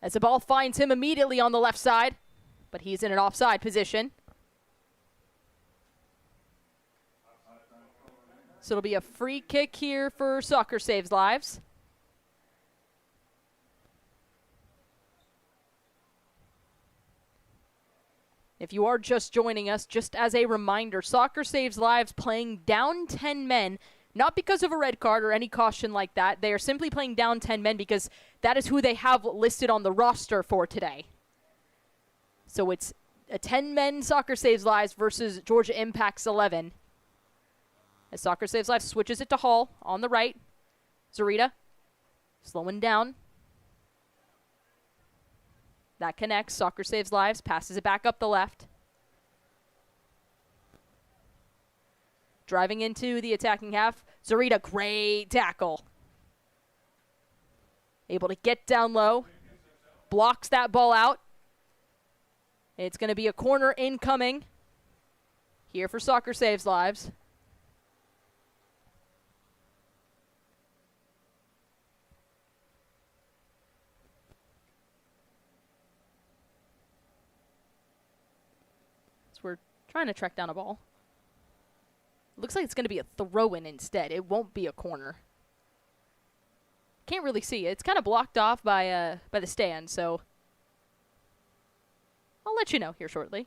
As the ball finds him immediately on the left side, but he's in an offside position. So it'll be a free kick here for Soccer Saves Lives. If you are just joining us, just as a reminder, Soccer Saves Lives playing down 10 men. Not because of a red card or any caution like that. They are simply playing down 10 men because that is who they have listed on the roster for today. So it's a 10-men Soccer Saves Lives versus Georgia Impact's 11. As Soccer Saves Lives switches it to Hall on the right. Zarita slowing down. That connects. Soccer Saves Lives passes it back up the left. Driving into the attacking half. Zarita, great tackle. Able to get down low. Blocks that ball out. It's going to be a corner incoming here for Soccer Saves Lives. So we're trying to track down a ball. Looks like it's going to be a throw-in instead. It won't be a corner. Can't really see it. It's kind of blocked off by the stand, so I'll let you know here shortly.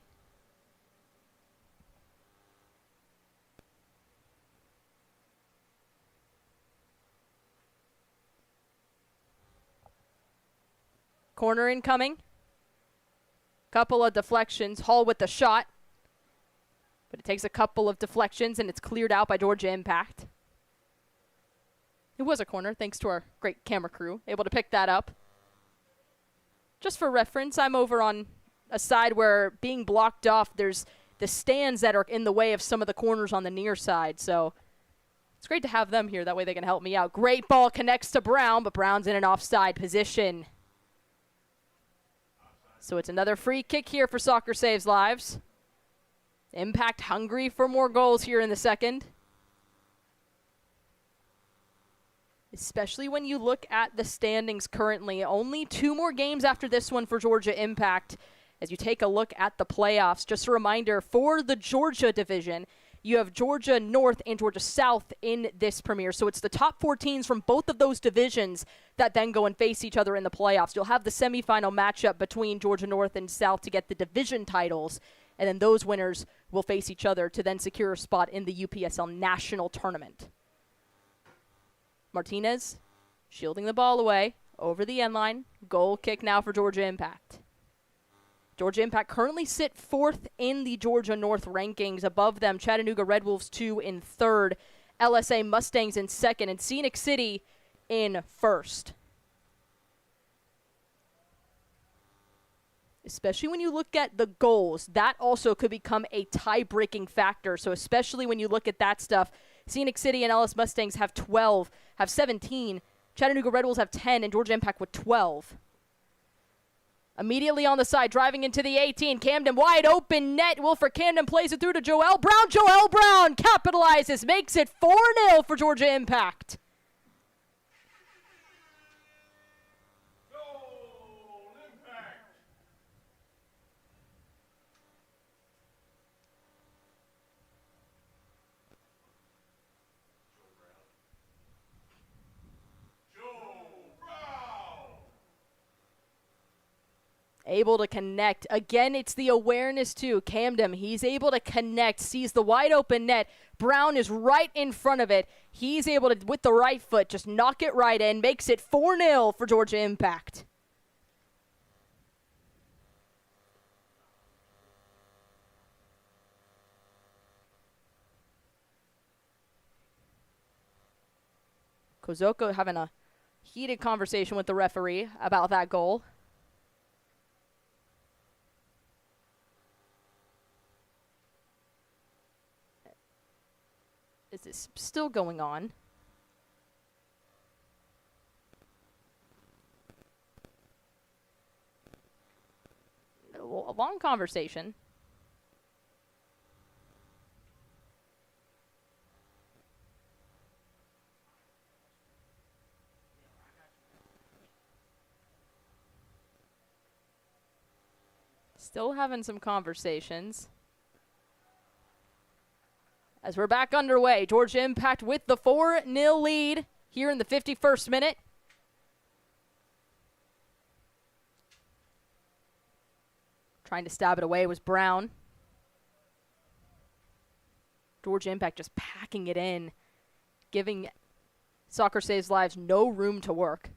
Corner incoming. Couple of deflections. Hall with the shot. But it takes a couple of deflections, and it's cleared out by Georgia Impact. It was a corner, thanks to our great camera crew, able to pick that up. Just for reference, I'm over on a side where being blocked off, there's the stands that are in the way of some of the corners on the near side. So it's great to have them here. That way they can help me out. Great ball connects to Brown, but Brown's in an offside position. So it's another free kick here for Soccer Saves Lives. Impact hungry for more goals here in the second. Especially when you look at the standings currently. Only 2 more games after this one for Georgia Impact. As you take a look at the playoffs, just a reminder, for the Georgia division, you have Georgia North and Georgia South in this Premier. So it's the top 4 teams from both of those divisions that then go and face each other in the playoffs. You'll have the semifinal matchup between Georgia North and South to get the division titles. And then those winners will face each other to then secure a spot in the UPSL National Tournament. Martinez shielding the ball away over the end line. Goal kick now for Georgia Impact. Georgia Impact currently sit 4th in the Georgia North rankings. Above them, Chattanooga Red Wolves 2 in 3rd, LSA Mustangs in 2nd, and Scenic City in 1st. Especially when you look at the goals, that also could become a tie-breaking factor. So especially when you look at that stuff, Scenic City and LS Mustangs have 12, have 17. Chattanooga Red Wolves have 10, and Georgia Impact with 12. Immediately on the side, driving into the 18. Kamdem wide open net. Wilfried Kamdem plays it through to Joel Brown. Joel Brown capitalizes, makes it 4-0 for Georgia Impact. able to connect. Again, it's the awareness too. Kamdem, he's able to connect, sees the wide open net. Brown is right in front of it. He's able to, with the right foot, just knock it right in, makes it 4-0 for Georgia Impact. Kozoko having a heated conversation with the referee about that goal. Is this still going on? A long conversation. Still having some conversations. As we're back underway, Georgia Impact with the 4-0 lead here in the 51st minute. Trying to stab it away was Brown. Georgia Impact just packing it in, giving Soccer Saves Lives no room to work.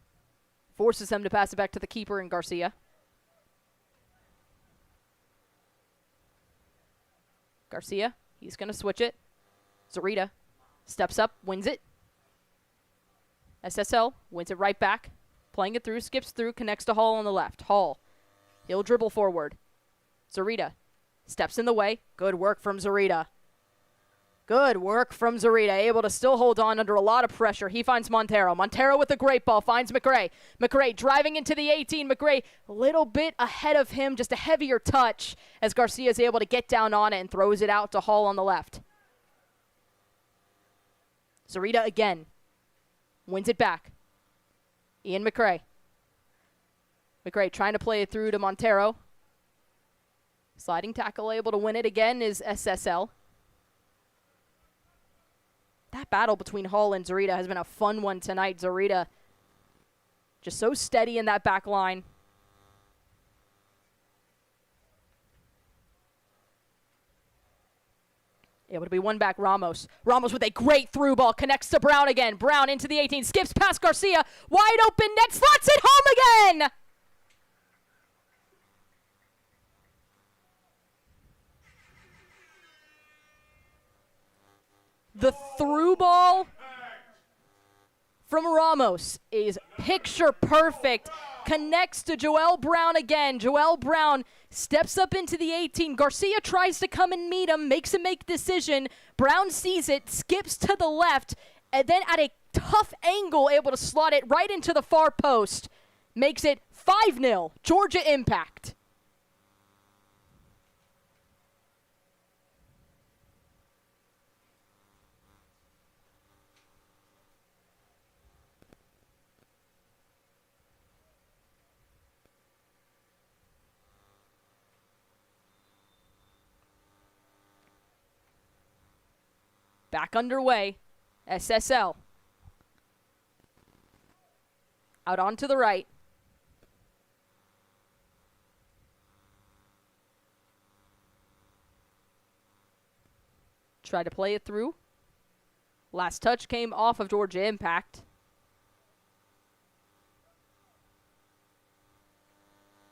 Forces them to pass it back to the keeper in Garcia. Garcia, he's going to switch it. Zarita steps up, wins it. SSL wins it right back. Playing it through, skips through, connects to Hall on the left. Hall, he'll dribble forward. Zarita steps in the way. Good work from Zarita. Good work from Zarita, able to still hold on under a lot of pressure. He finds Montero. Montero with a great ball, finds McRae. McRae driving into the 18. McRae a little bit ahead of him, just a heavier touch as Garcia is able to get down on it and throws it out to Hall on the left. Zarita again. Wins it back. Ian McRae. McRae trying to play it through to Montero. Sliding tackle, able to win it again is SSL. That battle between Hall and Zarita has been a fun one tonight. Zarita just so steady in that back line. Able to be one back, Ramos. Ramos with a great through ball. Connects to Brown again. Brown into the 18. Skips past Garcia. Wide open net. Slots it home again. The through ball from Ramos is picture perfect. Connects to Joel Brown again. Joel Brown steps up into the 18. Garcia tries to come and meet him, makes a decision. Brown sees it, skips to the left, and then at a tough angle, able to slot it right into the far post. Makes it 5-0, Georgia Impact. Back underway, SSL. Out onto the right. Try to play it through. Last touch came off of Georgia Impact.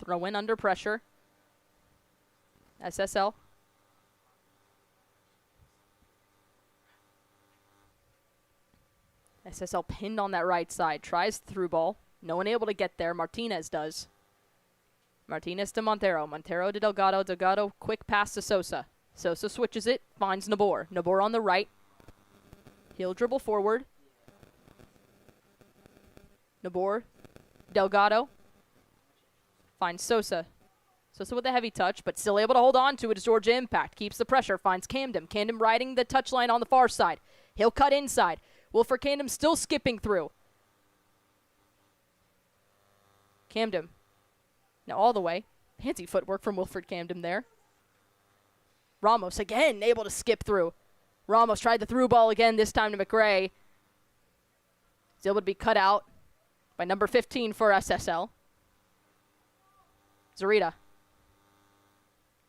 Throw in under pressure. SSL. SSL pinned on that right side. Tries the through ball. No one able to get there. Martinez does. Martinez to Montero. Montero to Delgado. Delgado, quick pass to Sosa. Sosa switches it. Finds Nabor. Nabor on the right. He'll dribble forward. Nabor. Delgado. Finds Sosa. Sosa with a heavy touch, but still able to hold on to it as Georgia Impact. Keeps the pressure. Finds Kamdem. Kamdem riding the touchline on the far side. He'll cut inside. Wilfried Kamdem still skipping through. Kamdem. Now all the way. Fancy footwork from Wilfried Kamdem there. Ramos again able to skip through. Ramos tried the through ball again, this time to McRae. He's able to be cut out by number 15 for SSL. Zarita.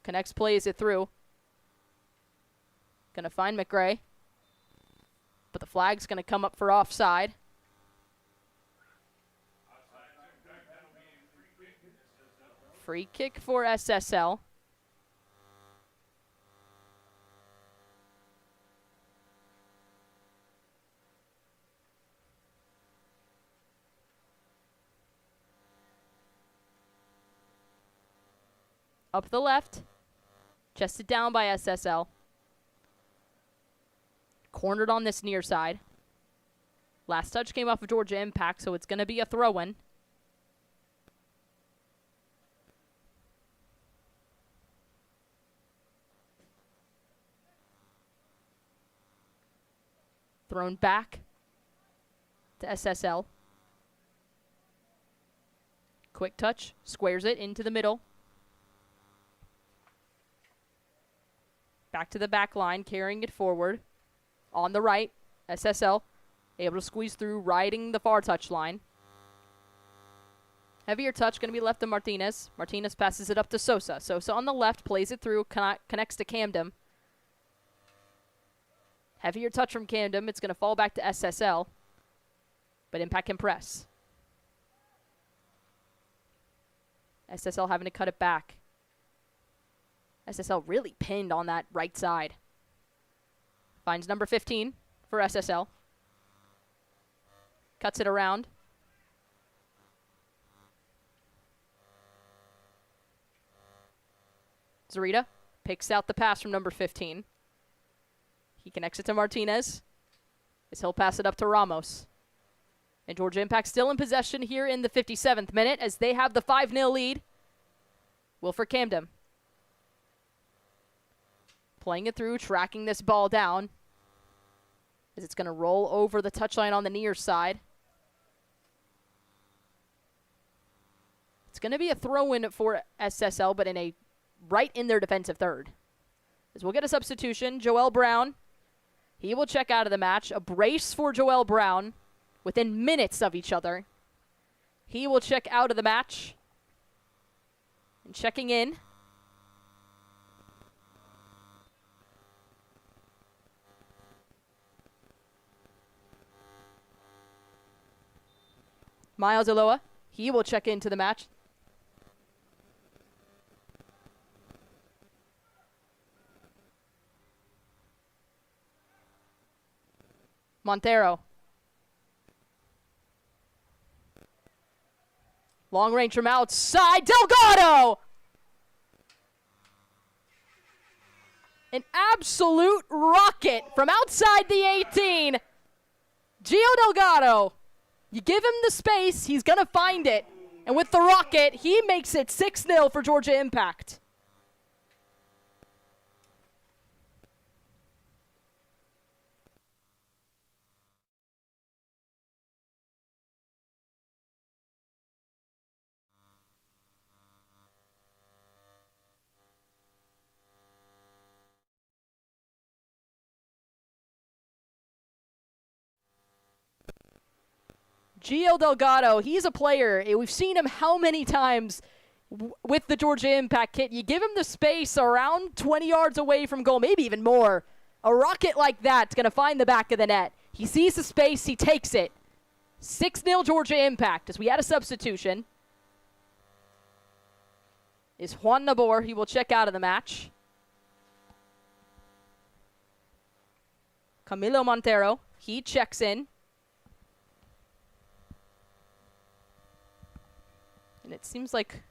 Connects, plays it through. Gonna find McRae. But the flag's gonna come up for offside. Free kick for SSL. Up the left. Chested down by SSL. Cornered on this near side. Last touch came off of Georgia Impact, so it's going to be a throw-in. Thrown back to SSL. Quick touch. Squares it into the middle. Back to the back line, carrying it forward. On the right, SSL able to squeeze through, riding the far touch line. Heavier touch going to be left to Martinez. Martinez passes it up to Sosa. Sosa on the left, plays it through, connects to Kamdem. Heavier touch from Kamdem. It's going to fall back to SSL. But Impact can press. SSL having to cut it back. SSL really pinned on that right side. Finds number 15 for SSL. Cuts it around. Zarita picks out the pass from number 15. He connects it to Martinez, as he'll pass it up to Ramos. And Georgia Impact still in possession here in the 57th minute as they have the 5-0 lead. Wilfried Kamdem playing it through, tracking this ball down as it's going to roll over the touchline on the near side. It's going to be a throw-in for SSL, but right in their defensive third. As we'll get a substitution, Joel Brown. He will check out of the match. A brace for Joel Brown within minutes of each other. He will check out of the match. And checking in, Miles Aloha. He will check into the match. Montero. Long range from outside. Delgado! An absolute rocket from outside the 18. Gio Delgado. You give him the space, he's going to find it. And with the rocket, he makes it 6-0 for Georgia Impact. Gio Delgado, he's a player. We've seen him how many times with the Georgia Impact kit. You give him the space around 20 yards away from goal, maybe even more. A rocket like that's going to find the back of the net. He sees the space, he takes it. 6-0 Georgia Impact as we had a substitution. Is Juan Nabor. He will check out of the match. Camilo Montero, he checks in. And it seems like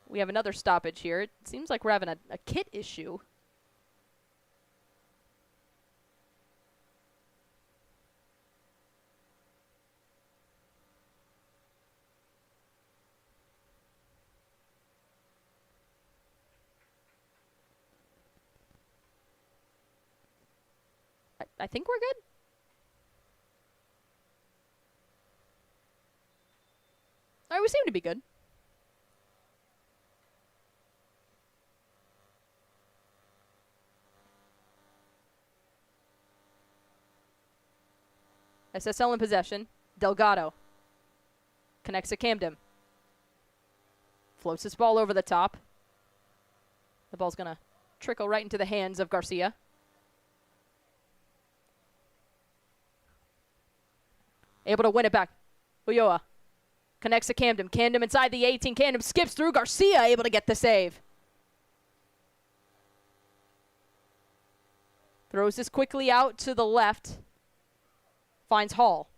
we have another stoppage here. It seems like we're having a kit issue. I think we're good. All right, we seem to be good. SSL in possession. Delgado connects to Kamdem. Floats this ball over the top. The ball's going to trickle right into the hands of Garcia. Able to win it back. Ulloa connects to Kamdem. Kamdem inside the 18. Kamdem skips through. Garcia able to get the save. Throws this quickly out to the left. Finds Hall.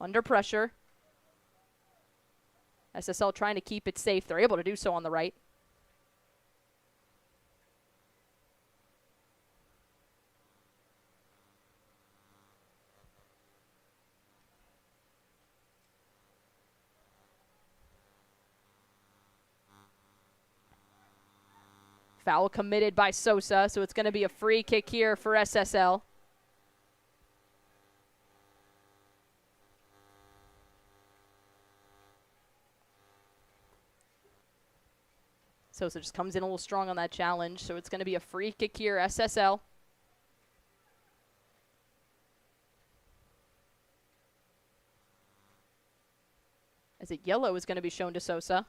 Under pressure. SSL trying to keep it safe. They're able to do so on the right. Foul committed by Sosa, so it's going to be a free kick here for SSL. Sosa just comes in a little strong on that challenge, so it's going to be a free kick here, SSL. As it yellow is going to be shown to Sosa.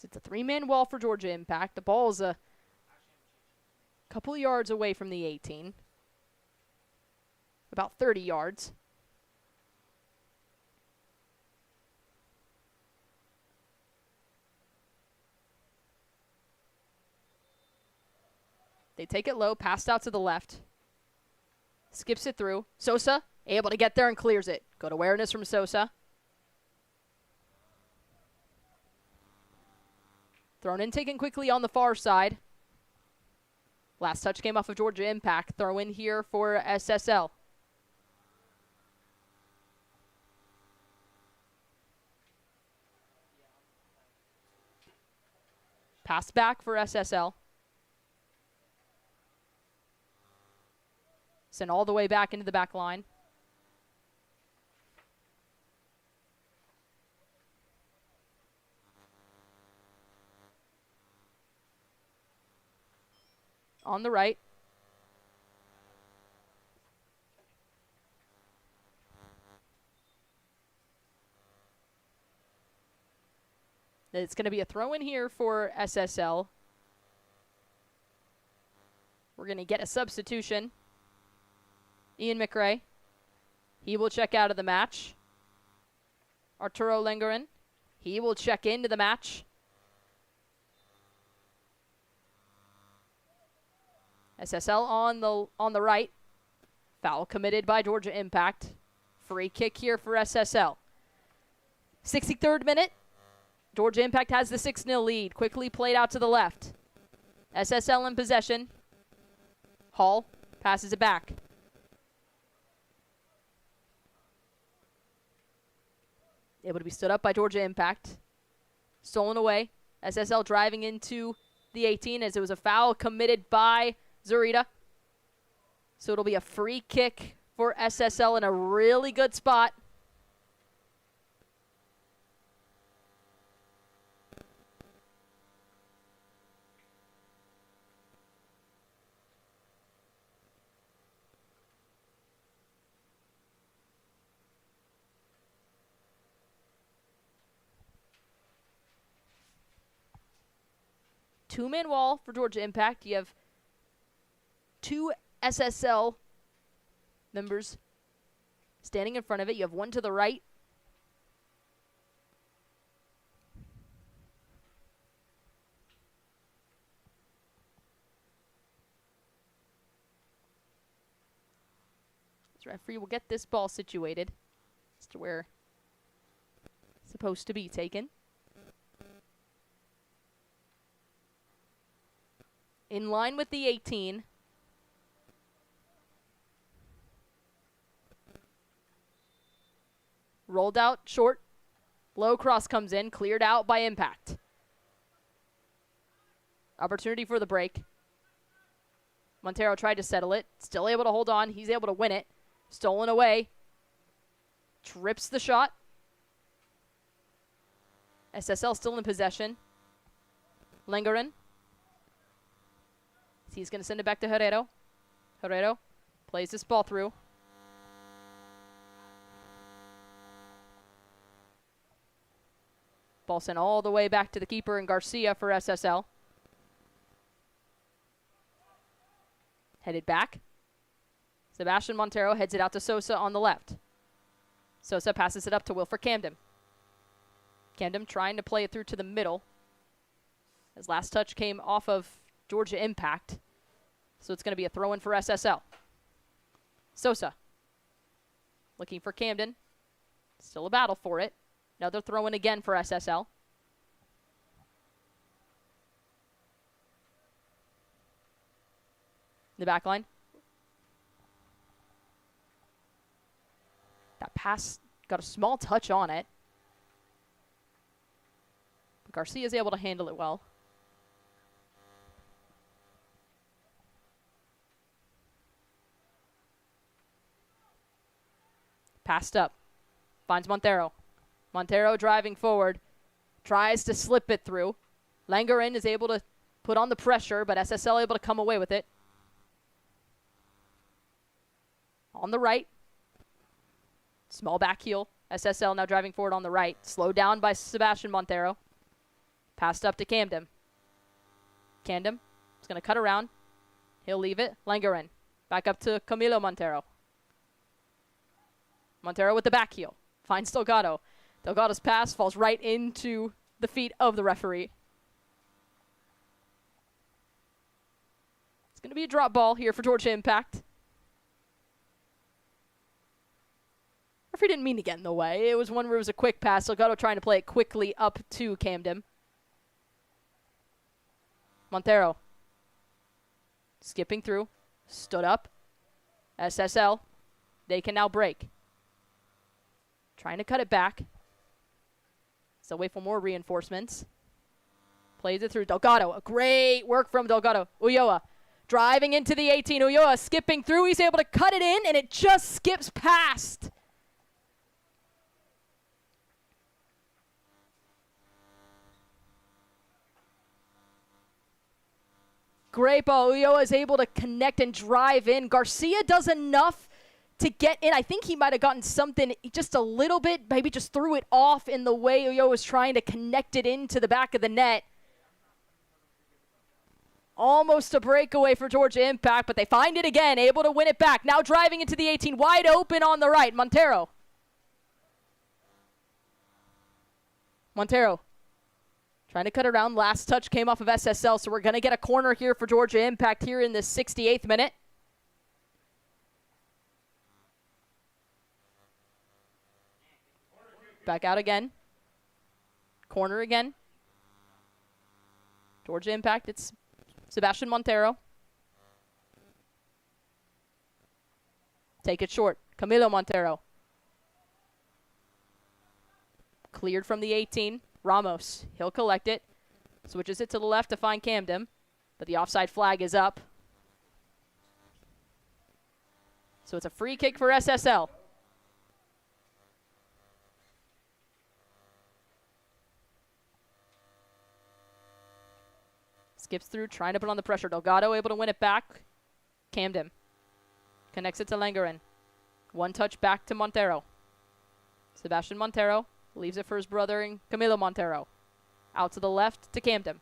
It's a three-man wall for Georgia Impact. The ball's a couple yards away from the 18. About 30 yards. They take it low, passed out to the left. Skips it through. Sosa able to get there and clears it. Good awareness from Sosa. Thrown in, taken quickly on the far side. Last touch came off of Georgia Impact. Throw in here for SSL. Pass back for SSL. Sent all the way back into the back line. On the right. It's going to be a throw in here for SSL. We're going to get a substitution. Ian McRae. He will check out of the match. Arturo Languren. He will check into the match. SSL on the right. Foul committed by Georgia Impact. Free kick here for SSL. 63rd minute. Georgia Impact has the 6-0 lead. Quickly played out to the left. SSL in possession. Hall passes it back. Able to be stood up by Georgia Impact. Stolen away. SSL driving into the 18 as it was a foul committed by Zurita. So it'll be a free kick for SSL in a really good spot. Two-man wall for Georgia Impact. You have two SSL members standing in front of it. You have one to the right. This referee will get this ball situated as to where it's supposed to be taken. In line with the 18. Rolled out short. Low cross comes in, cleared out by Impact. Opportunity for the break. Montero tried to settle it. Still able to hold on. He's able to win it. Stolen away. Trips the shot. SSL still in possession. Languren. He's going to send it back to Herrero. Herrero plays this ball through. Ball sent all the way back to the keeper and Garcia for SSL. Headed back. Sebastian Montero heads it out to Sosa on the left. Sosa passes it up to Wilfried Kamdem. Kamdem trying to play it through to the middle. His last touch came off of Georgia Impact. So it's going to be a throw-in for SSL. Sosa looking for Kamdem. Still a battle for it. Another throw-in again for SSL. The back line. That pass got a small touch on it. But Garcia is able to handle it well. Passed up. Finds Montero. Montero driving forward. Tries to slip it through. Languren is able to put on the pressure, but SSL able to come away with it. On the right. Small back heel. SSL now driving forward on the right. Slowed down by Sebastian Montero. Passed up to Kamdem. Kamdem is going to cut around. He'll leave it. Languren. Back up to Camilo Montero. Montero with the back heel. Finds Delgado. Delgado's pass falls right into the feet of the referee. It's going to be a drop ball here for Georgia Impact. Referee didn't mean to get in the way. It was one where it was a quick pass. Delgado trying to play it quickly up to Kamdem. Montero. Skipping through. Stood up. SSL. They can now break. Trying to cut it back. Still wait for more reinforcements. Plays it through Delgado. A great work from Delgado. Ulloa driving into the 18. Ulloa skipping through. He's able to cut it in, and it just skips past. Great ball. Ulloa is able to connect and drive in. Garcia does enough to get in. I think he might have gotten something just a little bit, maybe just threw it off in the way Ulloa was trying to connect it into the back of the net. Almost a breakaway for Georgia Impact, but they find it again, able to win it back. Now driving into the 18, wide open on the right, Montero. Montero trying to cut around. Last touch came off of SSL, so we're going to get a corner here for Georgia Impact here in the 68th minute. Back out again. Corner again. Georgia Impact, it's Sebastian Montero. Take it short. Camilo Montero. Cleared from the 18. Ramos, he'll collect it. Switches it to the left to find Kamdem. But the offside flag is up. So it's a free kick for SSL. Skips through, trying to put on the pressure. Delgado able to win it back. Kamdem connects it to Languren. One touch back to Montero. Sebastian Montero leaves it for his brother and Camilo Montero. Out to the left to Kamdem.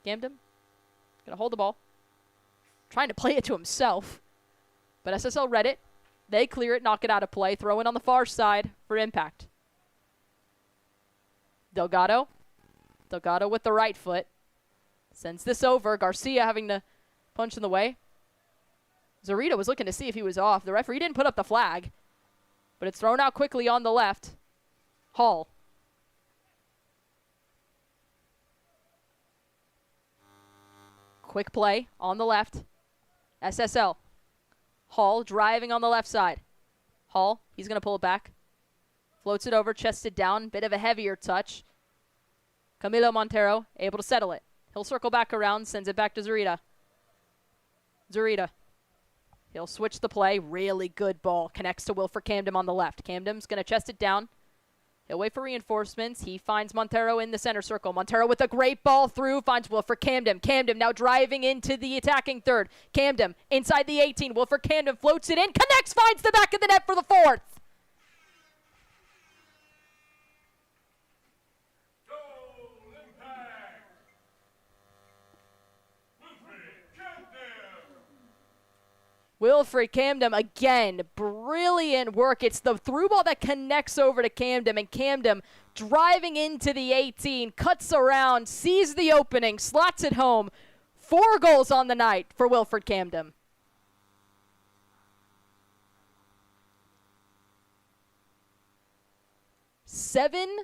Kamdem gonna hold the ball. Trying to play it to himself. But SSL read it. They clear it, knock it out of play. Throw it on the far side for Impact. Delgado. Delgado with the right foot. Sends this over. Garcia having to punch in the way. Zarita was looking to see if he was off. The referee didn't put up the flag. But it's thrown out quickly on the left. Hall. Quick play on the left. SSL. Hall driving on the left side. Hall, he's going to pull it back. Floats it over, chested down, bit of a heavier touch. Camilo Montero able to settle it. He'll circle back around, sends it back to Zurita. Zurita. He'll switch the play. Really good ball. Connects to Wilfried Kamdem on the left. Kamdem's going to chest it down. He'll wait for reinforcements. He finds Montero in the center circle. Montero with a great ball through. Finds Wilfried Kamdem. Kamdem now driving into the attacking third. Kamdem inside the 18. Wilfried Kamdem floats it in. Connects. Finds the back of the net for the fourth. Wilfried Kamdem, again, brilliant work. It's the through ball that connects over to Kamdem, and Kamdem driving into the 18, cuts around, sees the opening, slots it home. 4 goals on the night for Wilfried Kamdem. Seven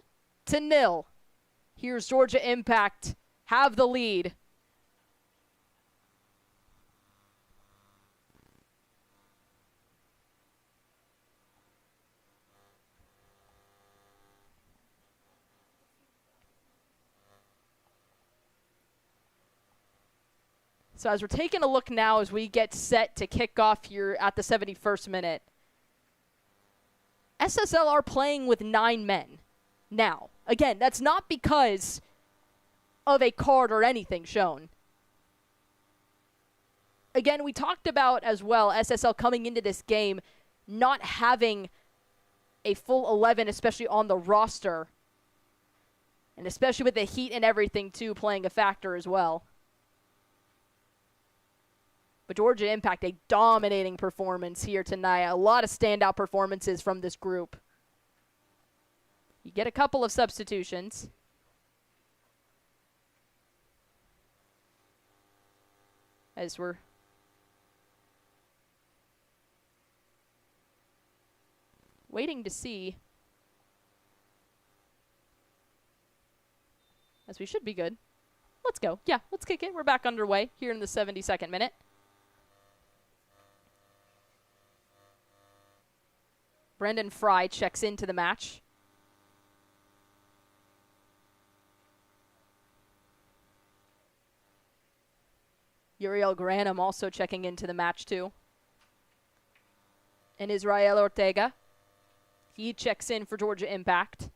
to 0. Here's Georgia Impact have the lead. So as we're taking a look now as we get set to kick off here at the 71st minute, SSL are playing with 9 men. Now, again, that's not because of a card or anything shown. Again, we talked about as well SSL coming into this game not having a full 11, especially on the roster. And especially with the heat and everything, too, playing a factor as well. But Georgia Impact, a dominating performance here tonight. A lot of standout performances from this group. You get a couple of substitutions. As we're waiting to see. As we should be good. Let's go. Yeah, let's kick it. We're back underway here in the 72nd minute. Brendan Fry checks into the match. Uriel Granum also checking into the match too. And Israel Ortega. He checks in for Georgia Impact.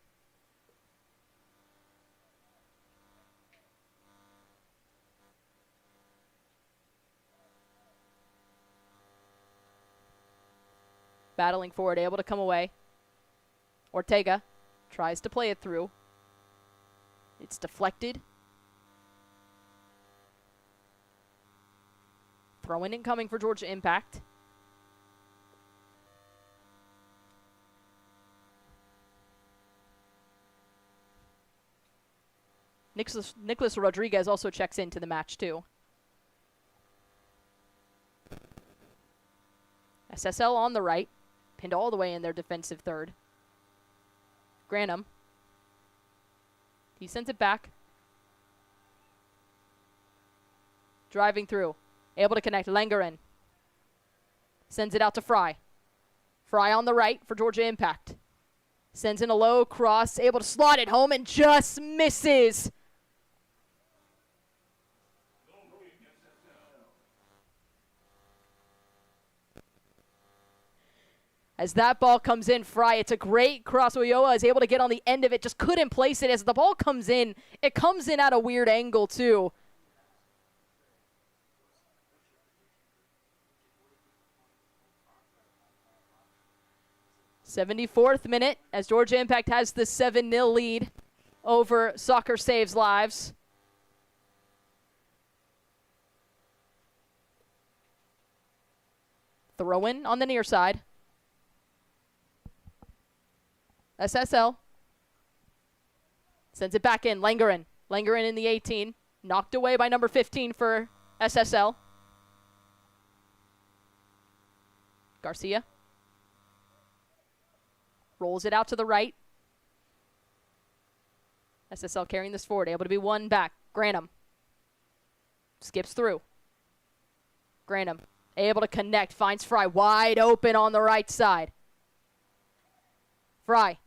Battling forward, able to come away. Ortega tries to play it through. It's deflected. Throwing incoming for Georgia Impact. Nicholas Rodriguez also checks into the match too. SSL on the right. Pinned all the way in their defensive third. Granum. He sends it back. Driving through. Able to connect. Languren. Sends it out to Fry. Fry on the right for Georgia Impact. Sends in a low cross. Able to slot it home and just misses. As that ball comes in, Fry, it's a great cross. Ulloa is able to get on the end of it, just couldn't place it. As the ball comes in, it comes in at a weird angle too. '74th minute as Georgia Impact has the 7-0 lead over Soccer Saves Lives. Throw in on the near side. SSL. Sends it back in. Languren. Languren in the 18. Knocked away by number 15 for SSL. Garcia. Rolls it out to the right. SSL carrying this forward. Able to be one back. Granum. Skips through. Granum. Able to connect. Finds Fry wide open on the right side. Fry.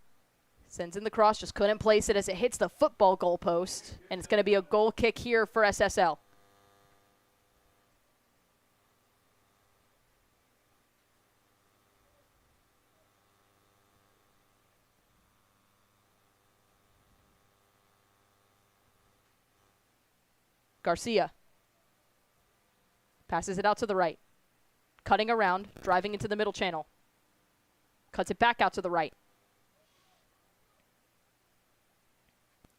Sends in the cross, just couldn't place it as it hits the football goalpost. And it's going to be a goal kick here for SSL. Garcia passes it out to the right. Cutting around, driving into the middle channel. Cuts it back out to the right.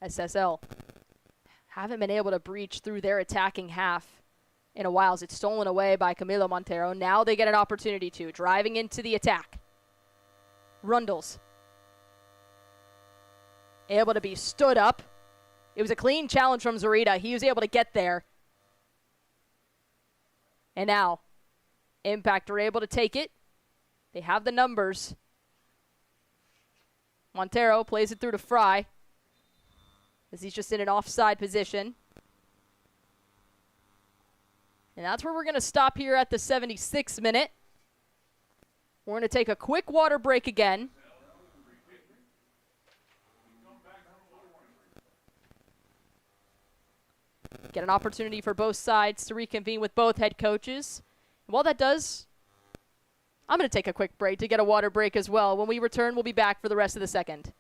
SSL haven't been able to breach through their attacking half in a while as it's stolen away by Camilo Montero. Now they get an opportunity to. Driving into the attack. Rundles. Able to be stood up. It was a clean challenge from Zarita. He was able to get there. And now, Impact are able to take it. They have the numbers. Montero plays it through to Fry, as he's just in an offside position. And that's where we're going to stop here at the 76th minute. We're going to take a quick water break again. Get an opportunity for both sides to reconvene with both head coaches. And while that does, I'm going to take a quick break to get a water break as well. When we return, we'll be back for the rest of the second.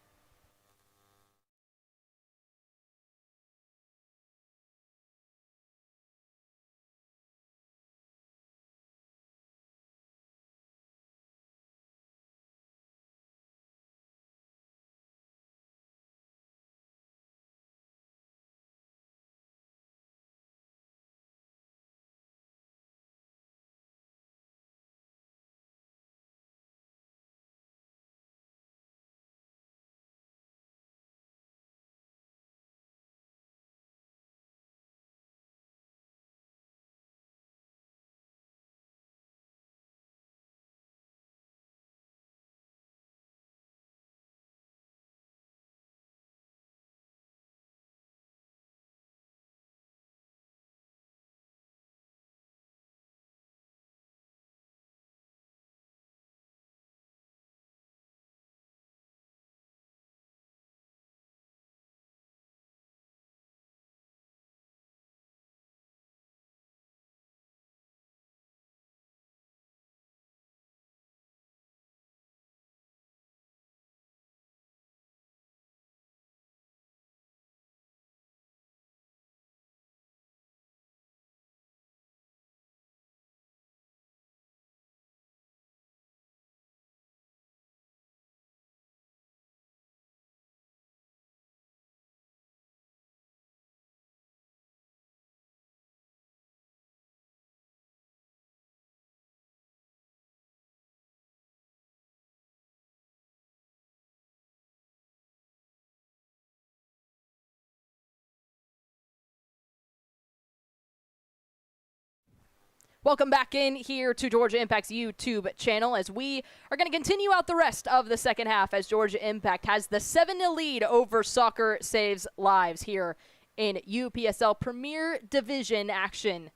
Welcome back in here to Georgia Impact's YouTube channel as we are going to continue out the rest of the second half as Georgia Impact has the 7-0 lead over Soccer Saves Lives here in UPSL Premier Division action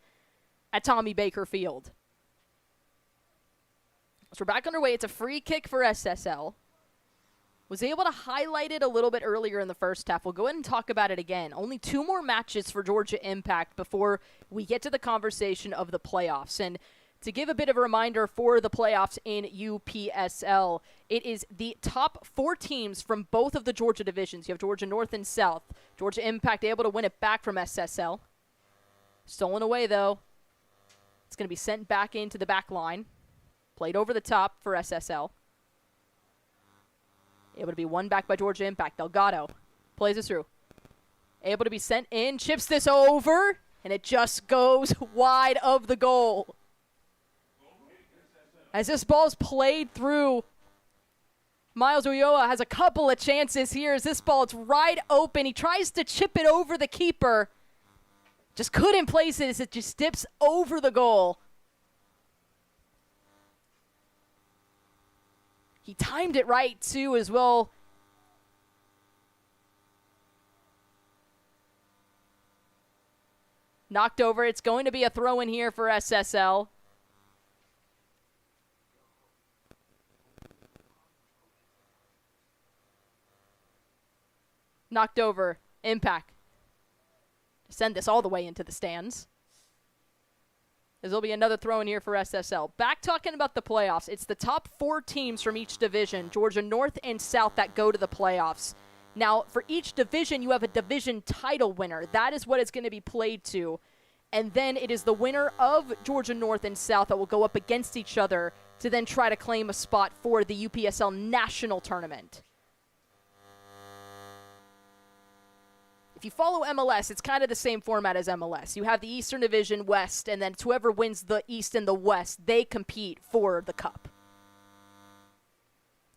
at Tommy Baker Field. So we're back underway. It's a free kick for SSL. Was able to highlight it a little bit earlier in the first half. We'll go ahead and talk about it again. Only 2 more matches for Georgia Impact before we get to the conversation of the playoffs. And to give a bit of a reminder for the playoffs in UPSL, it is the top 4 teams from both of the Georgia divisions. You have Georgia North and South. Georgia Impact able to win it back from SSL. Stolen away, though. It's going to be sent back into the back line. Played over the top for SSL. Able to be won back by Georgia Impact. Delgado plays this through. Able to be sent in. Chips this over. And it just goes wide of the goal. As this ball's played through, Miles Ulloa has a couple of chances here as this ball is right open. He tries to chip it over the keeper. Just couldn't place it as it just dips over the goal. He timed it right, too, as well. Knocked over. It's going to be a throw in here for SSL. Knocked over. Impact. Send this all the way into the stands. There'll be another throw in here for SSL. Back talking about the playoffs. It's the top 4 teams from each division, Georgia North and South, that go to the playoffs. Now, for each division, you have a division title winner. That is what it's going to be played to. And then it is the winner of Georgia North and South that will go up against each other to then try to claim a spot for the UPSL National Tournament. If you follow MLS, it's kind of the same format as MLS. You have the Eastern Division West, and then whoever wins the East and the West, they compete for the cup.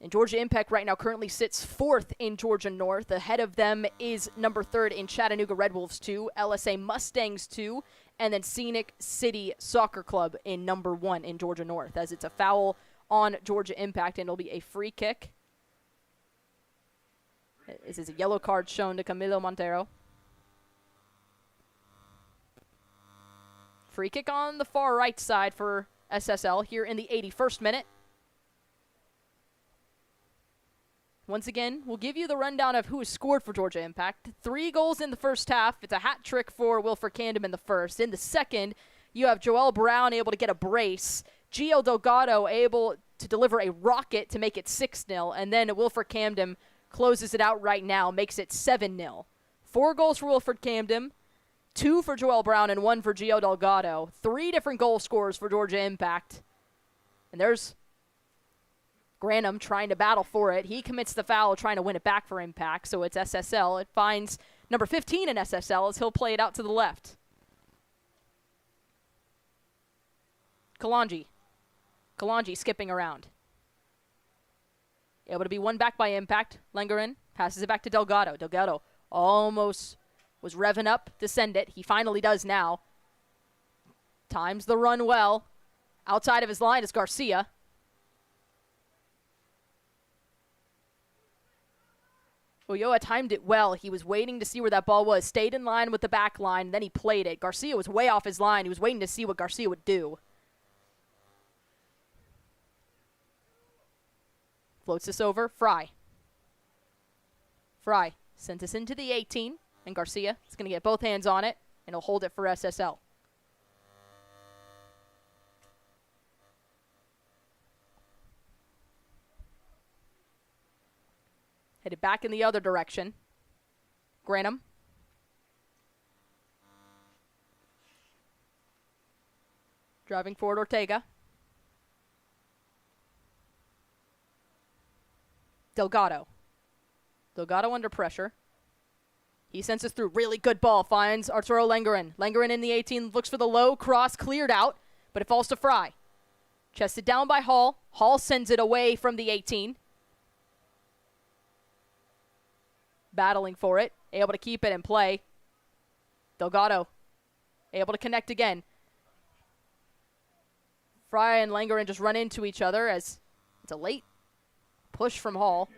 And Georgia Impact right now currently sits 4th in Georgia North. Ahead of them is number 3rd in Chattanooga Red Wolves 2, LSA Mustangs 2, and then Scenic City Soccer Club in number 1 in Georgia North, as it's a foul on Georgia Impact, and it'll be a free kick. This is a yellow card shown to Camilo Montero. Free kick on the far right side for SSL here in the 81st minute. Once again, we'll give you the rundown of who has scored for Georgia Impact. 3 goals in the first half. It's a hat trick for Wilfried Kamdem in the first. In the second, you have Joel Brown able to get a brace. Gio Delgado able to deliver a rocket to make it 6-0. And then Wilfried Kamdem closes it out right now, makes it 7-0. 4 goals for Wilfried Kamdem, 2 for Joel Brown, and 1 for Gio Delgado. 3 different goal scorers for Georgia Impact. And there's Granum trying to battle for it. He commits the foul, trying to win it back for Impact, so it's SSL. It finds number 15 in SSL as he'll play it out to the left. Kalanji skipping around. Able to be won back by Impact. Languren passes it back to Delgado. Delgado almost was revving up to send it. He finally does now. Times the run well. Outside of his line is Garcia. Ulloa timed it well. He was waiting to see where that ball was. Stayed in line with the back line. Then he played it. Garcia was way off his line. He was waiting to see what Garcia would do. Floats this over. Fry sends this into the 18. And Garcia is going to get both hands on it. And he'll hold it for SSL. Headed back in the other direction. Granum. Driving forward Ortega. Delgado under pressure. He sends us through. Really good ball. Finds Arturo Languren. Languren in the 18. Looks for the low cross. Cleared out. But it falls to Fry. Chested down by Hall. Hall sends it away from the 18. Battling for it. Able to keep it in play. Delgado. Able to connect again. Fry and Languren just run into each other as it's a late push from Hall.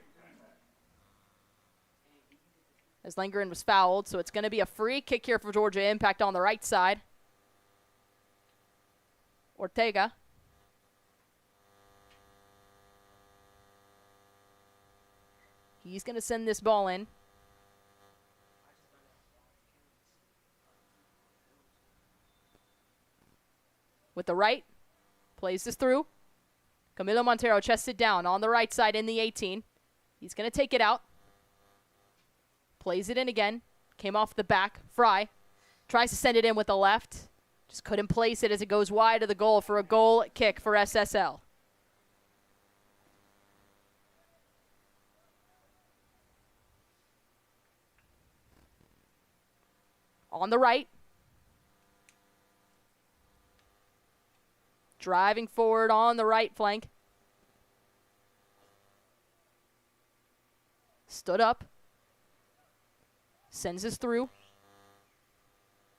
As Languren was fouled, so it's going to be a free kick here for Georgia Impact on the right side. Ortega. He's going to send this ball in. With the right, plays this through. Camilo Montero chested down on the right side in the 18. He's going to take it out. Plays it in again. Came off the back. Fry tries to send it in with the left. Just couldn't place it as it goes wide of the goal for a goal kick for SSL. On the right. Driving forward on the right flank. Stood up. Sends this through.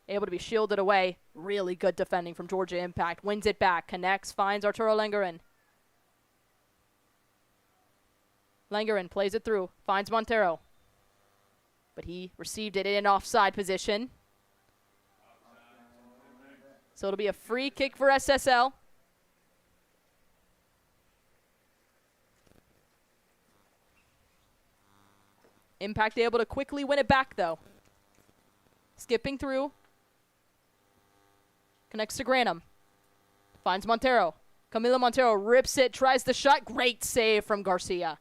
Able to be shielded away. Really good defending from Georgia Impact. Wins it back. Connects. Finds Arturo Languren. Languren plays it through. Finds Montero. But he received it in an offside position. So it'll be a free kick for SSL. Impact able to quickly win it back, though. Skipping through. Connects to Granum. Finds Montero. Camilo Montero rips it, tries the shot. Great save from Garcia.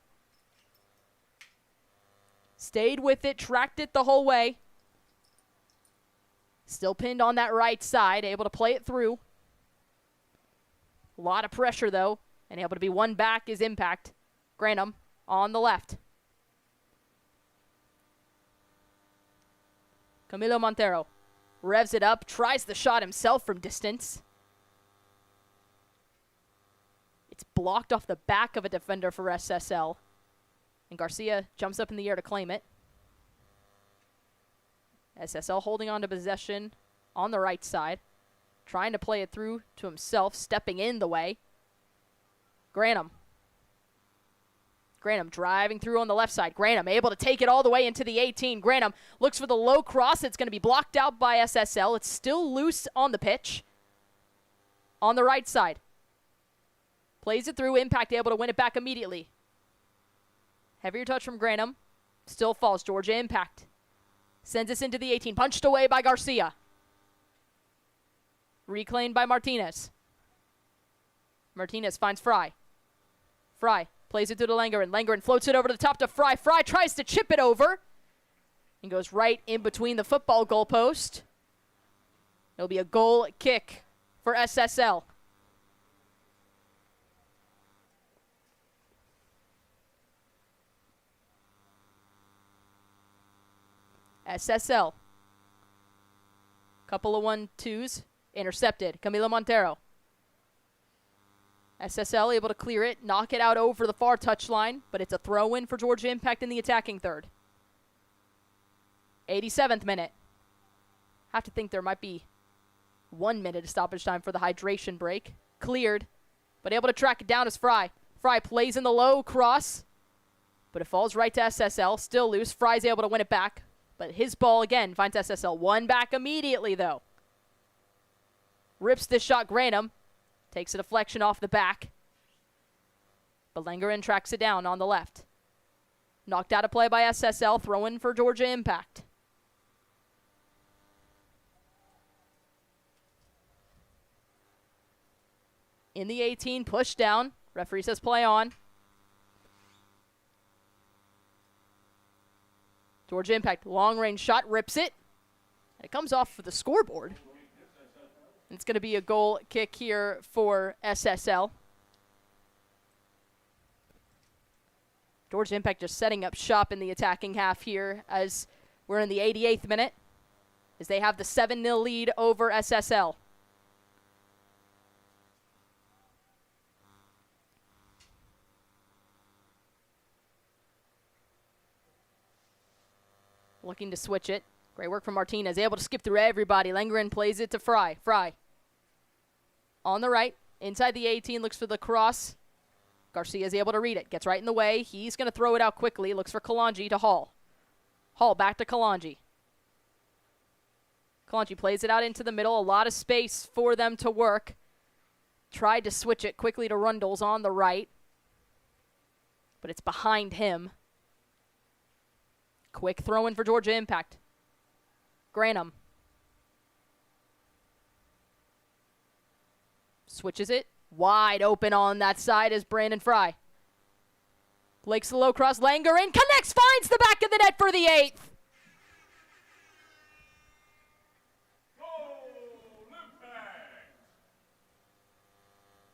Stayed with it, tracked it the whole way. Still pinned on that right side, able to play it through. A lot of pressure, though, and able to be won back is Impact. Granum on the left. Camilo Montero revs it up, tries the shot himself from distance. It's blocked off the back of a defender for SSL. And Garcia jumps up in the air to claim it. SSL holding on to possession on the right side. Trying to play it through to himself, stepping in the way. Granum. Granum driving through on the left side. Granum able to take it all the way into the 18. Granum looks for the low cross. It's going to be blocked out by SSL. It's still loose on the pitch. On the right side. Plays it through. Impact able to win it back immediately. Heavier touch from Granum. Still falls. Georgia Impact. Sends us into the 18. Punched away by Garcia. Reclaimed by Martinez. Martinez finds Fry. Fry plays it through to Languren. Languren floats it over to the top to Fry. Fry tries to chip it over. And goes right in between the football goalpost. It'll be a goal kick for SSL. SSL. Couple of 1-2s. Intercepted. Camilo Montero. SSL able to clear it, knock it out over the far touchline, but it's a throw-in for Georgia Impact in the attacking third. 87th minute. Have to think there might be 1 minute of stoppage time for the hydration break. Cleared, but able to track it down is Fry. Fry plays in the low cross, but it falls right to SSL. Still loose. Fry's able to win it back, but his ball again finds SSL. One back immediately, though. Rips this shot, Granum. Takes a deflection off the back. But Languren tracks it down on the left. Knocked out of play by SSL. Throw-in for Georgia Impact. In the 18, push down. Referee says play on. Georgia Impact, long-range shot, rips it. It comes off for the scoreboard. It's going to be a goal kick here for SSL. Georgia Impact just setting up shop in the attacking half here as we're in the 88th minute, as they have the 7-0 lead over SSL. Looking to switch it. Great work from Martinez. Able to skip through everybody. Languren plays it to Fry. Fry. On the right. Inside the 18. Looks for the cross. Garcia is able to read it. Gets right in the way. He's going to throw it out quickly. Looks for Kalanji to Hall. Hall back to Kalanji. Kalanji plays it out into the middle. A lot of space for them to work. Tried to switch it quickly to Rundles on the right. But it's behind him. Quick throw in for Georgia Impact. Granum. Switches it. Wide open on that side is Brandon Fry. Lakes the low cross. Languren connects, finds the back of the net for the 8th.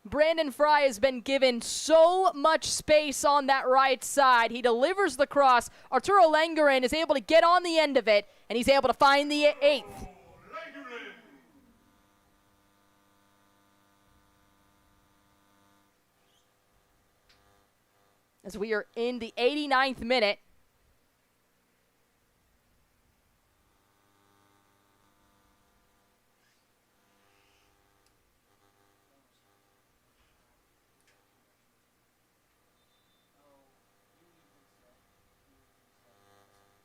Brandon Fry has been given so much space on that right side. He delivers the cross. Arturo Languren is able to get on the end of it, and he's able to find the 8th. As we are in the 89th minute.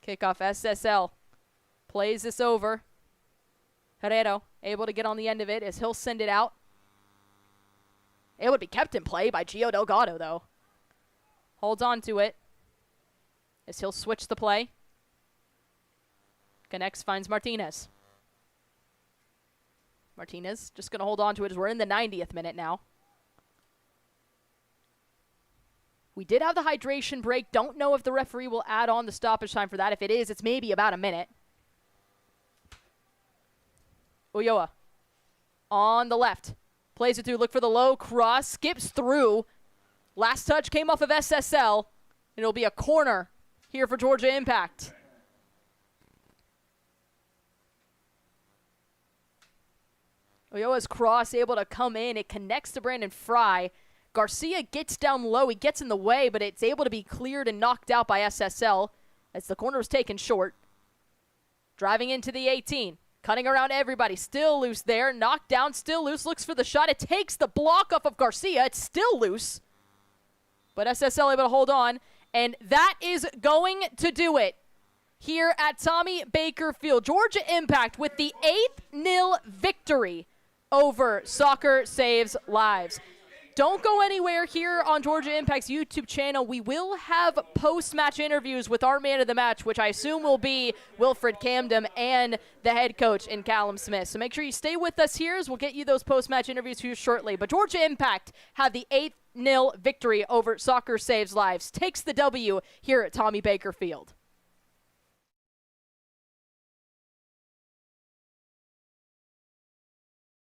Kickoff SSL. Plays this over. Herrero able to get on the end of it as he'll send it out. It would be kept in play by Gio Delgado, though. Holds on to it. as he'll switch the play. Connects, finds Martinez. Martinez just going to hold on to it as we're in the 90th minute now. We did have the hydration break. Don't know if the referee will add on the stoppage time for that. If it is, it's maybe about a minute. Ulloa on the left. Plays it through. Look for the low cross. Skips through. Last touch came off of SSL. And it'll be a corner here for Georgia Impact. Ulloa's cross able to come in. It connects to Brandon Fry. Garcia gets down low. He gets in the way, but it's able to be cleared and knocked out by SSL as the corner was taken short. Driving into the 18. Cutting around everybody. Still loose there. Knocked down. Still loose. Looks for the shot. It takes the block off of Garcia. It's still loose. But SSL able to hold on. And that is going to do it here at Tommy Baker Field. Georgia Impact with the 8-0 victory over Soccer Saves Lives. Don't go anywhere here on Georgia Impact's YouTube channel. We will have post-match interviews with our man of the match, which I assume will be Wilfried Kamdem and the head coach in Callum Smith. So make sure you stay with us here as we'll get you those post-match interviews here shortly. But Georgia Impact have the 8-0 victory over Soccer Saves Lives. Takes the W here at Tommy Baker Field.